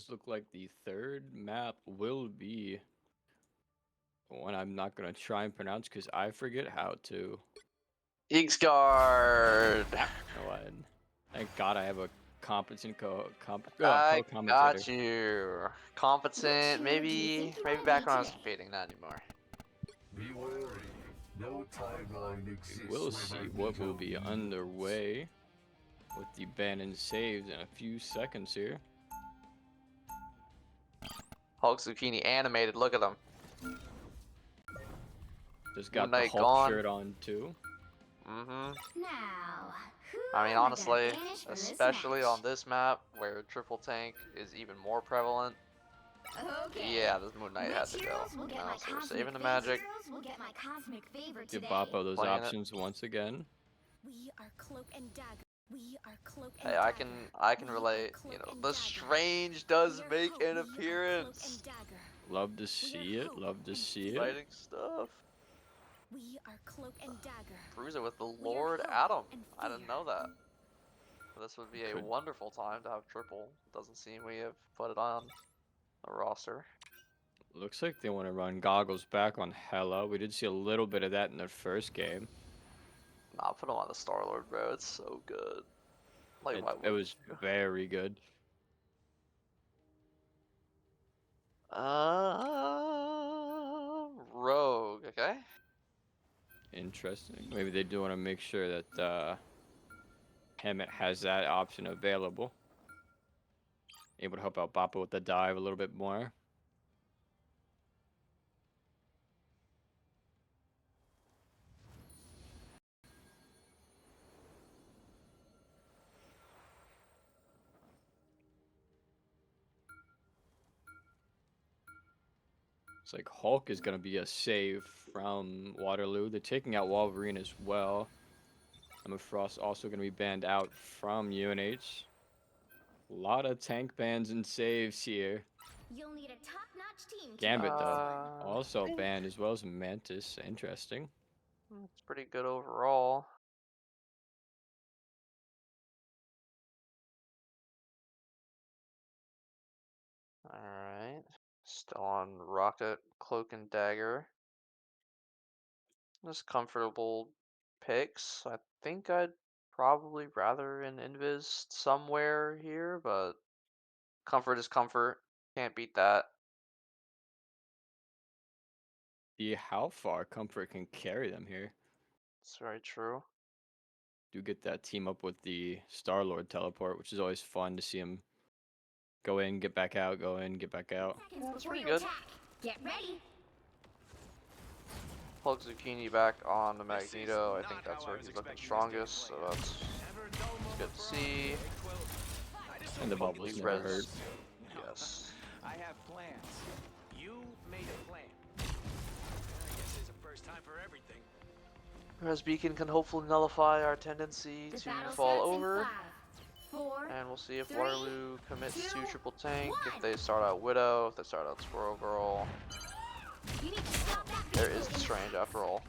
does look like the third map will be one I'm not gonna try and pronounce because I forget how to.
Igsguard.
No, thank God I have a competent
I
co-commentator.
got you. Competent, maybe back when I was competing, not anymore.
Be wary. No timeline exists.
We'll see what will be underway with the ban and saves in a few seconds here.
Hulk Zucchini animated, look at him.
Just got
Moon
the
Knight
Hulk
gone.
shirt on too.
Mm-hmm.
Now, who
I mean,
am
honestly,
gonna banish from this
especially
match?
on this map where triple tank is even more prevalent.
Okay.
Yeah, this Moon Knight
Which
had to go.
heroes will get
No,
my
so we're
cosmic
saving the
favor?
magic.
Heroes will get my cosmic favor
Give
today.
Bappo those
Playing it.
options once again.
We are cloak and dagger. We are cloak and
Hey,
dagger.
I can
We are
relate.
cloak
You know,
and
the
dagger.
Strange does
We are
make
hope.
an
We are cloak
appearance.
and dagger.
Love to see it.
hope
Love to
and
see it.
Fighting stuff.
We are cloak and dagger.
Bruiser with the
We are
Lord
hope
Adam.
and
I didn't
fear.
know that. This would be a
Could-
wonderful time to have triple. Doesn't seem we have put it on the roster.
Looks like they want to run goggles back on Hela. We did see a little bit of that in the first game.
Nah, put him on the Star-Lord, bro. It's so good. Like, why
It
wouldn't
was
you?
very good.
Rogue, okay?
Interesting. Maybe they do want to make sure that Hammett has that option available. Able to help out Bappo with the dive a little bit more. It's like Hulk is going to be a save from Waterloo. They're taking out Wolverine as well. Emma Frost also going to be banned out from UNH. A lot of tank bans and saves here.
You'll need a top-notch team.
Gambit, though,
I
also
think
banned as well as Mantis. Interesting.
it's pretty good overall. Alright. Still on Rocket, Cloak, and Dagger. Just comfortable picks. I think I'd probably rather an Invis somewhere here, but comfort is comfort. Can't beat that.
See how far Comfort can carry them here.
It's very true.
Do get that team up with the Star-Lord teleport, which is always fun to see him go in, get back out, go in, get back out.
Seconds
That's
before
pretty
you
good.
attack. Get ready.
Hulk Zucchini back on the Magneto. I think that's where he's looking strongest, so that's good to see.
And the bubbles
He's
never
res.
hurt.
Yes.
I have plans. You made a plan. I guess there's a first time for everything.
Res Beacon can hopefully nullify our tendency
The
to
battle
fall
starts in
over.
5, 4,
And we'll see if
3,
Waterloo commits
2,
to triple tank,
1.
if they start out Widow, if they start out Squirrel Girl.
You need to stop that
There
vehicle
is the
in
Strange after all.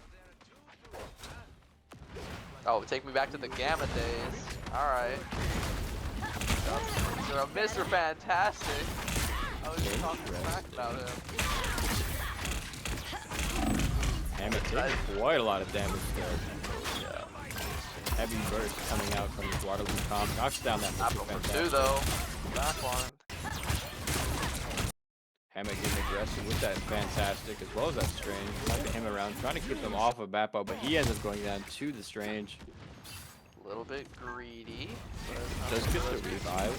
Oh, take me back to the Gamma days. Alright. So Mr. Fantastic. I was just talking smack about him.
Hammett taking quite a lot of damage there.
Yeah.
Heavy burst coming out from his Waterloo comp. Knocks down that
Not
Mr.
for
Fantastic.
two though. Back line.
Hammett getting aggressive with that Fantastic as well as that Strange. Knocking him around, trying to keep them off of Bappo, but he ends up going down to the Strange.
A little bit greedy.
Does get the revive.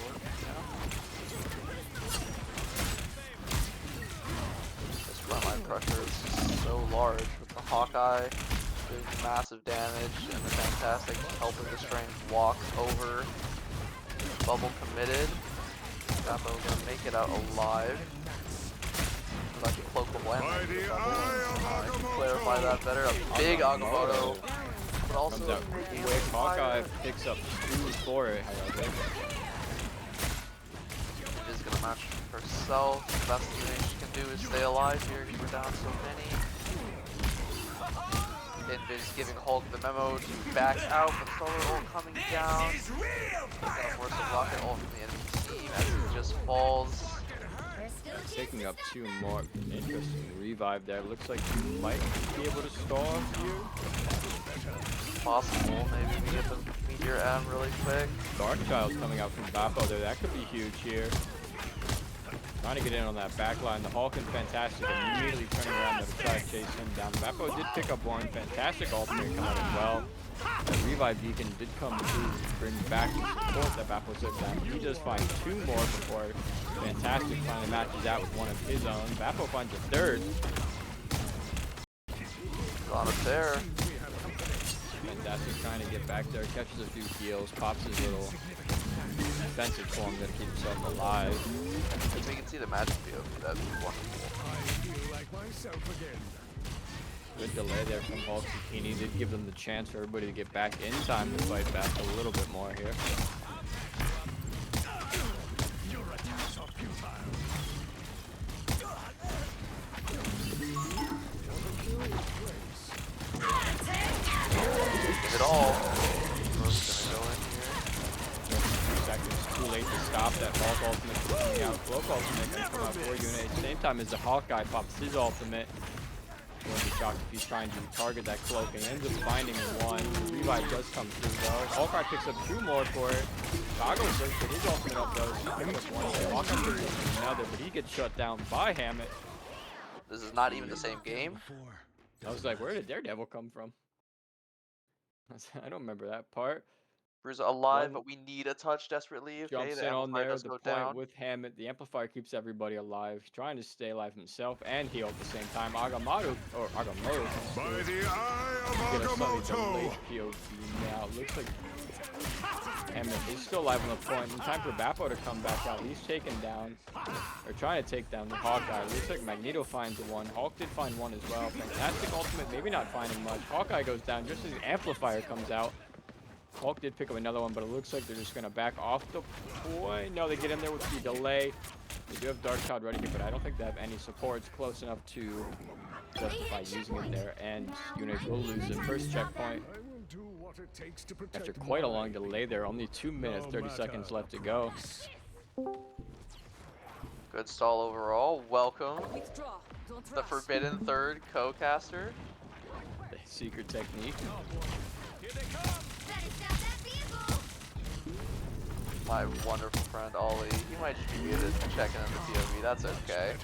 This frontline pressure is so large with the Hawkeye doing massive damage and the Fantastic helping the Strange walk over. Bubble committed. Bappo gonna make it out alive. Like a cloak of land. I can clarify that better. A big Agamotto. But also
Comes out quick. Hawkeye picks up 2 for it, however.
is gonna match herself. The best thing she can do is stay alive here because we're down so many. Invis giving Hulk the memo to back out, but Solar ult coming down. Gonna force a rocket ult from the enemy team as he just falls.
Taking up 2 more. Interesting revive there. Looks like you might be able to stall a few.
Possible. Maybe we get the Meteor M really quick.
Dark Child's coming out from Bappo there. That could be huge here. Trying to get in on that back line. The Hulk and Fantastic immediately turning around to try to chase him down. Bappo did pick up one. Fantastic ultimate come out as well. The revive beacon did come through to bring back the support that Bappo took down. He does find 2 more before Fantastic finally matches out with one of his own. Bappo finds a 3rd.
On a tear.
Fantastic trying to get back there, catches a few heals, pops his little defensive form to keep himself alive.
If we can see the magic field, that'd be wonderful.
Good delay there from Hulk. Zucchini did give them the chance for everybody to get back in time to fight back a little bit more here.
It all. Gonna go in here.
2 seconds too late to stop that Hulk ultimate from coming out. Cloak ultimate can come out for Unit. At the same time as the Hawkeye pops his ultimate. Wouldn't be shocked if he's trying to target that cloak and ends up finding 1. The revive does come through though. Hawkeye picks up 2 more for it. Gago does get his ultimate up though. So he picks up 1. So Hawkeye picks up another, but he gets shut down by Hammett.
This is not even the same game.
I was like, where did Daredevil come from? I don't remember that part.
Bruiser alive,
One
but we need a touch desperately. Okay,
Jumps
the
in on
amplifier
there.
does
The
go
point
down.
with Hammett, the amplifier keeps everybody alive. He's trying to stay alive himself and heal at the same time. Agamotto
By the eye of
get a slightly
Agamotto!
delayed POV now. Looks like Hammett is still alive on the point. In time for Bappo to come back out. He's taken down, or trying to take down the Hawkeye. Looks like Magneto finds the 1. Hulk did find 1 as well. Fantastic ultimate, maybe not finding much. Hawkeye goes down just as the amplifier comes out. Hulk did pick up another one, but it looks like they're just going to back off the point. No, they get in there with the delay. They do have Dark Child ready here, but I don't think they have any supports close enough to justify using it there. And Unit will lose the first checkpoint. After quite a long delay there, only 2 minutes, 30 seconds left to go.
Good stall overall. Welcome. The Forbidden Third co-caster.
The secret technique.
My wonderful friend Ollie. He might just be muted checking in the POV. That's okay.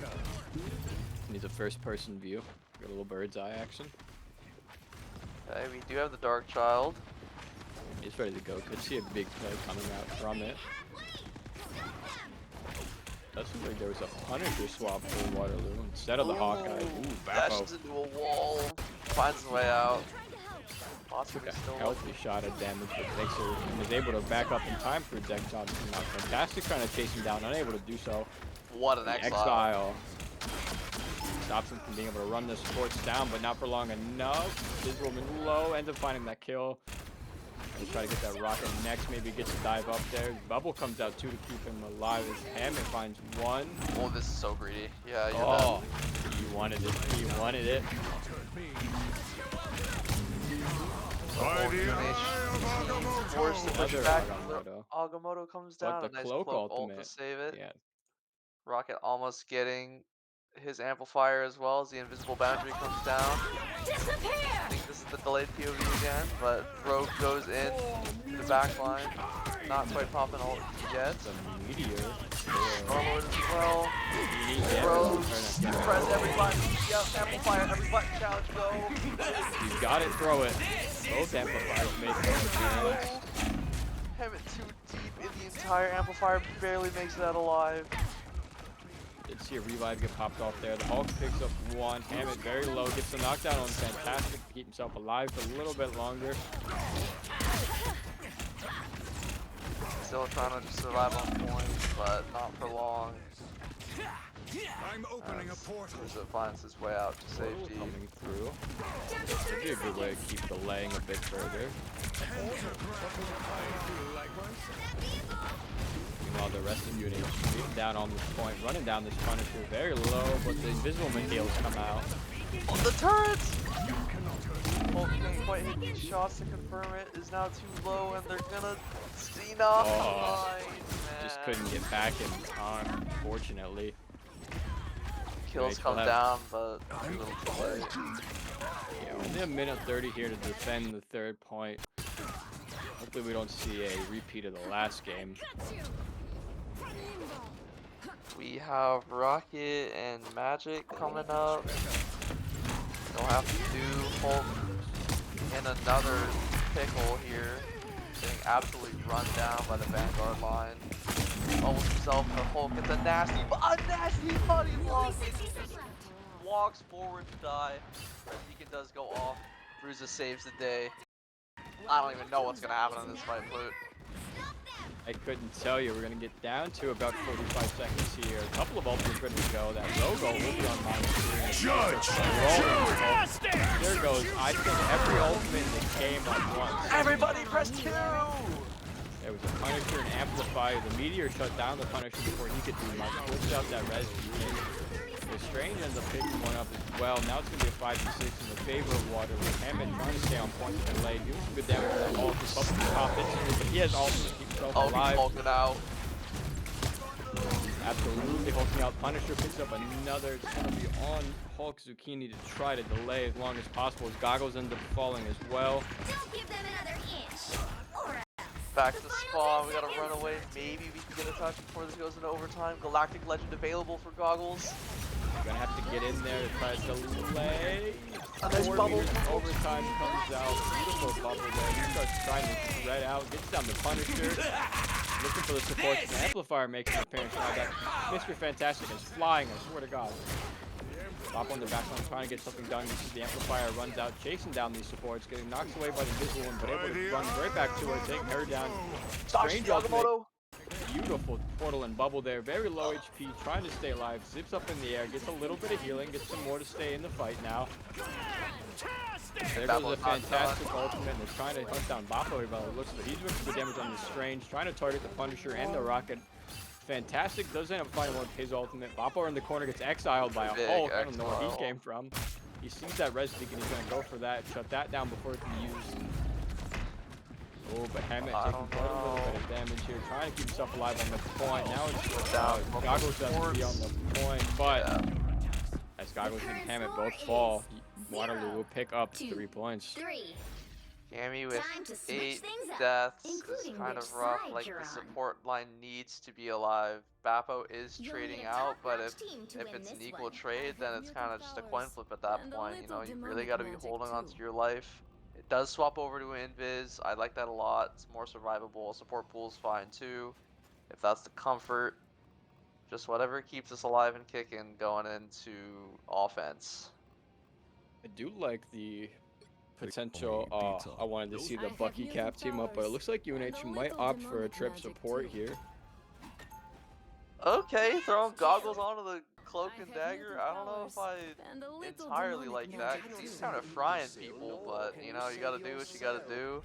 Needs a first-person view. Got a little bird's eye action.
Okay, we do have the Dark Child.
He's ready to go. Could see a big play coming out from it. That seems like there was a Punisher swap for Waterloo instead of the Hawkeye. Ooh,
Dashes
Bappo.
into a wall. Finds his way out.
Took
Possibly
a
still
healthy shot at damage, but takes her and is able to back up in time for Deck Job to come out. Fantastic trying to chase him down, unable to do so.
what an
The
exile.
stops him from being able to run the supports down, but not for long enough. This woman low ends up finding that kill. And try to get that rocket next, maybe gets a dive up there. Bubble comes out too to keep him alive as Hammett finds 1.
Oh, this is so greedy. Yeah, you're
Oh, he wanted it. He wanted it.
By the eye of Agamotto!
Forced to push
Another
back.
Agamotto.
Agamotto comes down.
But the
A nice
cloak
cloak ult
ultimate.
to save it.
Yeah.
Rocket almost getting his amplifier as well as the invisible boundary comes down. I think this is the delayed POV again, but Rogue goes in the back line. Not quite popping ult yet.
It's a meteor.
Armor as well.
Yeah.
Rogue, press every button. Yep, amplifier, every button challenge, go.
You gotta throw it. Both amplifiers made it.
Hammett too deep in the entire amplifier, barely makes it out alive.
Did see a revive get popped off there. The Hulk picks up 1. Hammett very low, gets the knockdown on Fantastic to keep himself alive for a little bit longer.
Still trying to survive on points, but not for long.
I'm opening a portal.
As it finds his way out to safety.
Coming through. Could be a good way to keep delaying a bit further. Meanwhile, the rest of units beating down on this point, running down this Punisher very low, but the invisible heals come out.
On the turrets! Hulk can't quite hit these shots to confirm it, is now too low, and they're gonna see off the line, man.
Just couldn't get back in time, unfortunately.
kills
Rage
come
will have-
down, but too little too late.
Yeah, only a minute 30 here to defend the third point. Hopefully we don't see a repeat of the last game.
We have Rocket and Magic coming up. They'll have to do Hulk in another pickle here. Getting absolutely run down by the Vanguard line. Almost himself, the Hulk gets a nasty body block. Walks forward to die. Red Beacon does go off. Bruiser saves the day. I don't even know what's gonna happen in this fight, Flute.
I couldn't tell you. We're going to get down to about 45 seconds here. A couple of ultimates ready to go. That logo will be on -3.
Judge!
There goes, I think, every ultimate in the game at once.
Everybody press 2!
There was a Punisher and Amplify. The Meteor shut down the Punisher before he could do much. Puts out that res beacon. The Strange ends up picking one up as well. Now it's going to be a 5v6 in the favor of Waterloo. Hammond trying to stay on point with the lane. Doing some good damage with that ult. He's up to the top instantly, but he has ultimate to keep himself
Oh,
alive.
he's hulking out.
Absolutely hulking out. Punisher picks up another. It's going to be on Hulk Zucchini to try to delay as long as possible. His goggles end up falling as well.
Don't give them another inch. Or
Back to spawn, we gotta run away. Maybe we can get a touch before this goes into overtime. Galactic Legend available for goggles.
Gonna have to get in there to try to delay.
A nice
4
bubble.
meters of overtime comes out. Beautiful bubble there. He starts trying to shred out. Gets down the Punisher. Looking for the support. The Amplifier makes an appearance. Now that Mr. Fantastic is flying, I swear to God. Stop on the back line, trying to get something done. You see the Amplifier runs out, chasing down these supports, getting knocked away by the Invisible One, but able to run right back to her, taking her down. Strange ultimate. Beautiful portal and bubble there. Very low HP, trying to stay alive. Zips up in the air, gets a little bit of healing, gets some more to stay in the fight now. There goes a fantastic ultimate. They're trying to hunt down Bappo by the looks, but he's doing some good damage on the Strange, trying to target the Punisher and the Rocket. Fantastic does end up finding one with his ultimate. Bappo in the corner gets exiled by a Hulk. I don't know where he came from. He sees that res beacon, he's going to go for that. Shut that down before it can be used. Oh, but Hammett taking quite a little bit of damage here, trying to keep himself alive on the point. Now it's Goggles has to be on the point, but as Goggles and Hammett both fall, Waterloo will pick up 3 points.
Gammy with 8 deaths is kind of rough. Like, the support line needs to be alive. Bappo is trading out, but if it's an equal trade, then it's kind of just a coin flip at that point. You know, you really got to be holding on to your life. It does swap over to Invis. I like that a lot. It's more survivable. Support pool's fine too, if that's the comfort. Just whatever keeps us alive and kicking going into offense.
I do like the potential. I wanted to see the Bucky Cap team up, but it looks like UNH might opt for a trip support here.
Okay, throwing goggles onto the cloak and dagger. I don't know if I entirely like that, because he's kind of frying people, but you know, you gotta do what you gotta do.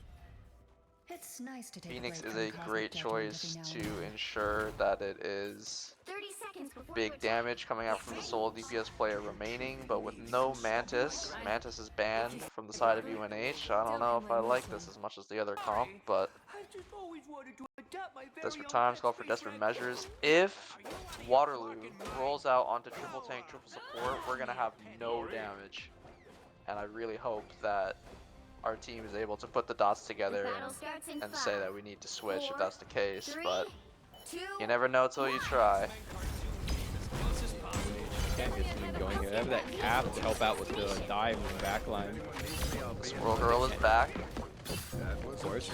It's nice to take
Phoenix is a great choice to ensure that it is big damage coming out from the sole DPS player remaining, but with no Mantis. Mantis is banned from the side of UNH. I don't know if I like this as much as the other comp, but desperate times call for desperate measures. If Waterloo rolls out onto triple tank, triple support, we're gonna have no damage, and I really hope that our team is able to put the dots together and say that we need to switch if that's the case, but you never know till you try.
Can't get something going here. They have that cap to help out with the dive in the back line.
Squirrel Girl is back.
Of course.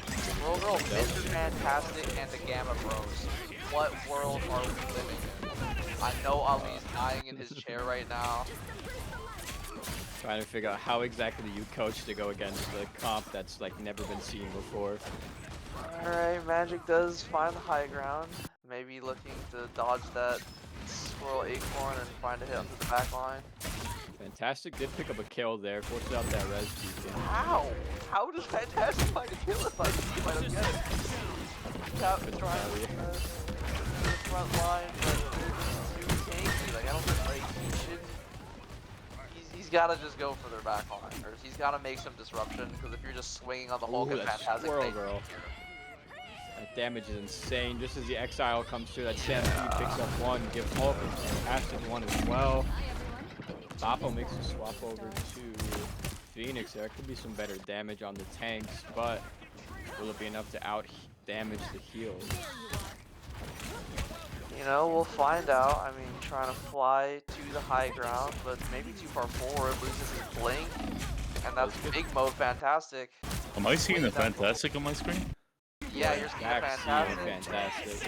Squirrel Girl, Mr. Fantastic, and the Gamma Bros. What world are we living in? I know Ali's dying in his chair right now.
Trying to figure out how exactly you coach to go against the comp that's like never been seen before.
Alright, Magic does find the high ground. Maybe looking to dodge that Squirrel Acorn and find a hit onto the back line.
Fantastic did pick up a kill there, forced out that res beacon.
How? How does Fantastic find a kill if I don't get it? Cap trying the front line, but they're just too tanky. Like, I don't think like he should. He's gotta just go for their back line, or he's gotta make some disruption. Because if you're just swinging on the Hulk and Fantastic,
Squirrel Girl. That damage is insane. Just as the Exile comes through, that Stampede picks up one, gives Hulk a fantastic one as well. Boppo makes a swap over to Phoenix. There could be some better damage on the tanks, but will it be enough to out damage the heals?
You know, we'll find out. I mean, trying to fly to the high ground, but maybe too far forward, loses his blink, and that's big mode fantastic.
Am I seeing the fantastic on my screen?
Yeah, you're seeing the
fantastic.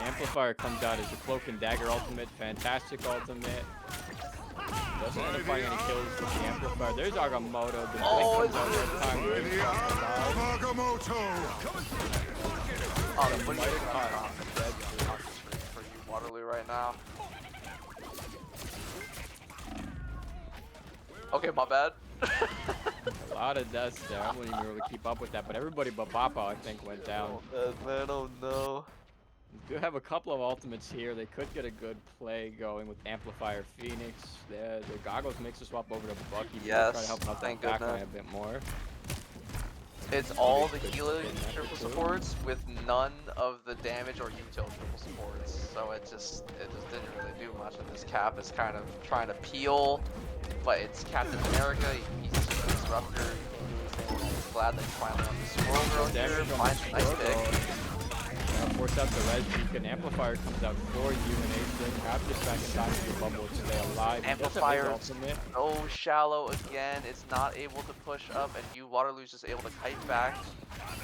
Amplifier comes out as the Cloak and Dagger ultimate, fantastic ultimate. Doesn't end up finding any kills with the Amplifier. There's Agamotto. The blink comes out every time.
By the eye of Agamotto!
Oh, the for you, Waterloo, right now. Okay, my bad.
A lot of deaths there. I wouldn't even be able to keep up with that, but everybody but Boppo, I think, went down.
Man, oh no.
We do have a couple of ultimates here. They could get a good play going with Amplifier Phoenix. The Goggles makes a swap over to Bucky.
Yes,
try to help out that backline a bit more.
It's all the healing triple supports with none of the damage or util triple supports. So it just didn't really do much. And this Cap is kind of trying to peel, but it's Captain America. He's just a disruptor. He's glad that he finally won the Squirrel Girl here. Finds a nice pick.
Force out the res beacon. Amplifier comes out for you and Ace. Cap just back in time to your bubble to stay alive.
Amplifier so shallow again. It's not able to push up, and you Waterloo's just able to kite back.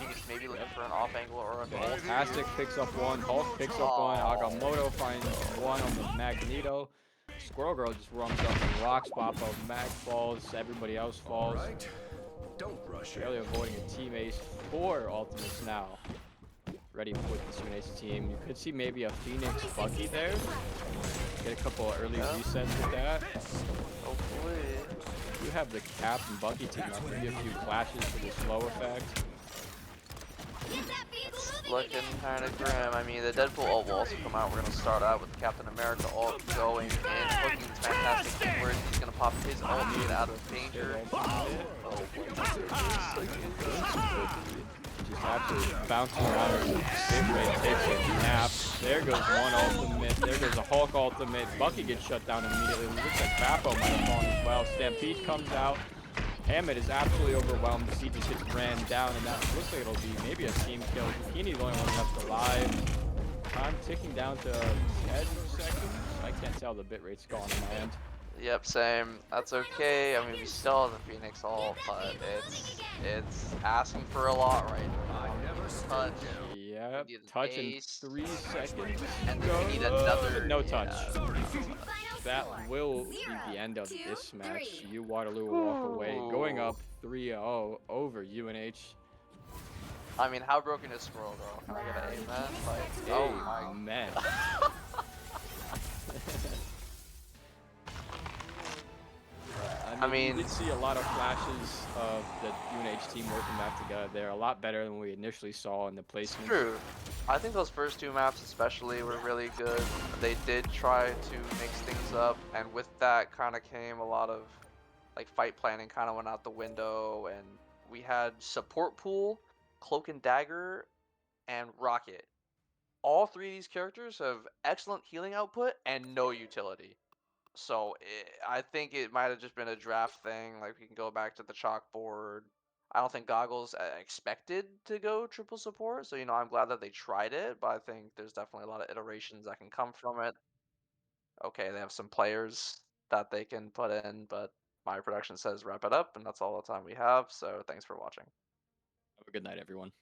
He's maybe looking for an off angle or a goal.
Fantastic picks up one. Hulk picks up one. Agamotto finds one on the Magneto. Squirrel Girl just runs up and rocks Boppo. Mag falls. Everybody else falls.
Right. Don't rush
Barely avoiding a team ace. 4 ultimates now. Ready with this Ace team. You could see maybe a Phoenix Bucky there. Get a couple of early resets with that.
Hopefully.
You have the Cap and Bucky team up. Maybe a few flashes for the slow effect.
It's looking kind of grim. I mean, the Deadpool ult will also come out. We're going to start out with the Captain America ult going in. Hooking fantastic inwards. He's going to pop his ult to get out of danger.
Just absolutely bouncing around. Takes a nap. There goes one ultimate. There goes a Hulk ultimate. Bucky gets shut down immediately. It looks like Boppo might have fallen as well. Stampede comes out. Hammett is absolutely overwhelmed. He just gets ran down, and that looks like it'll be maybe a team kill. Bikini's the only one left alive. Time ticking down to 10 seconds. I can't tell the bit rate's gone on my end.
Yep, same. That's okay. I mean, we still have the Phoenix ult, but it's asking for a lot right now. Touch.
Yep. Touch in 3 seconds.
And then we need another.
No touch. That will be the end of this match. You Waterloo will walk away, going up 3-0 over UNH.
I mean, how broken is Squirrel Girl? Can I get an amen? Like, oh my.
Man. I mean, we did see a lot of flashes of the UNH team working back together. They're a lot better than we initially saw in the placement.
True. I think those first 2 maps especially were really good. They did try to mix things up, and with that kind of came a lot of like fight planning kind of went out the window, and we had support pool, Cloak and Dagger, and Rocket. All 3 of these characters have excellent healing output and no utility. So I think it might have just been a draft thing. Like, we can go back to the chalkboard. I don't think Goggles expected to go triple support. So, you know, I'm glad that they tried it. But I think there's definitely a lot of iterations that can come from it. Okay, they have some players that they can put in. But my production says wrap it up. And that's all the time we have. So thanks for watching.
Have a good night, everyone.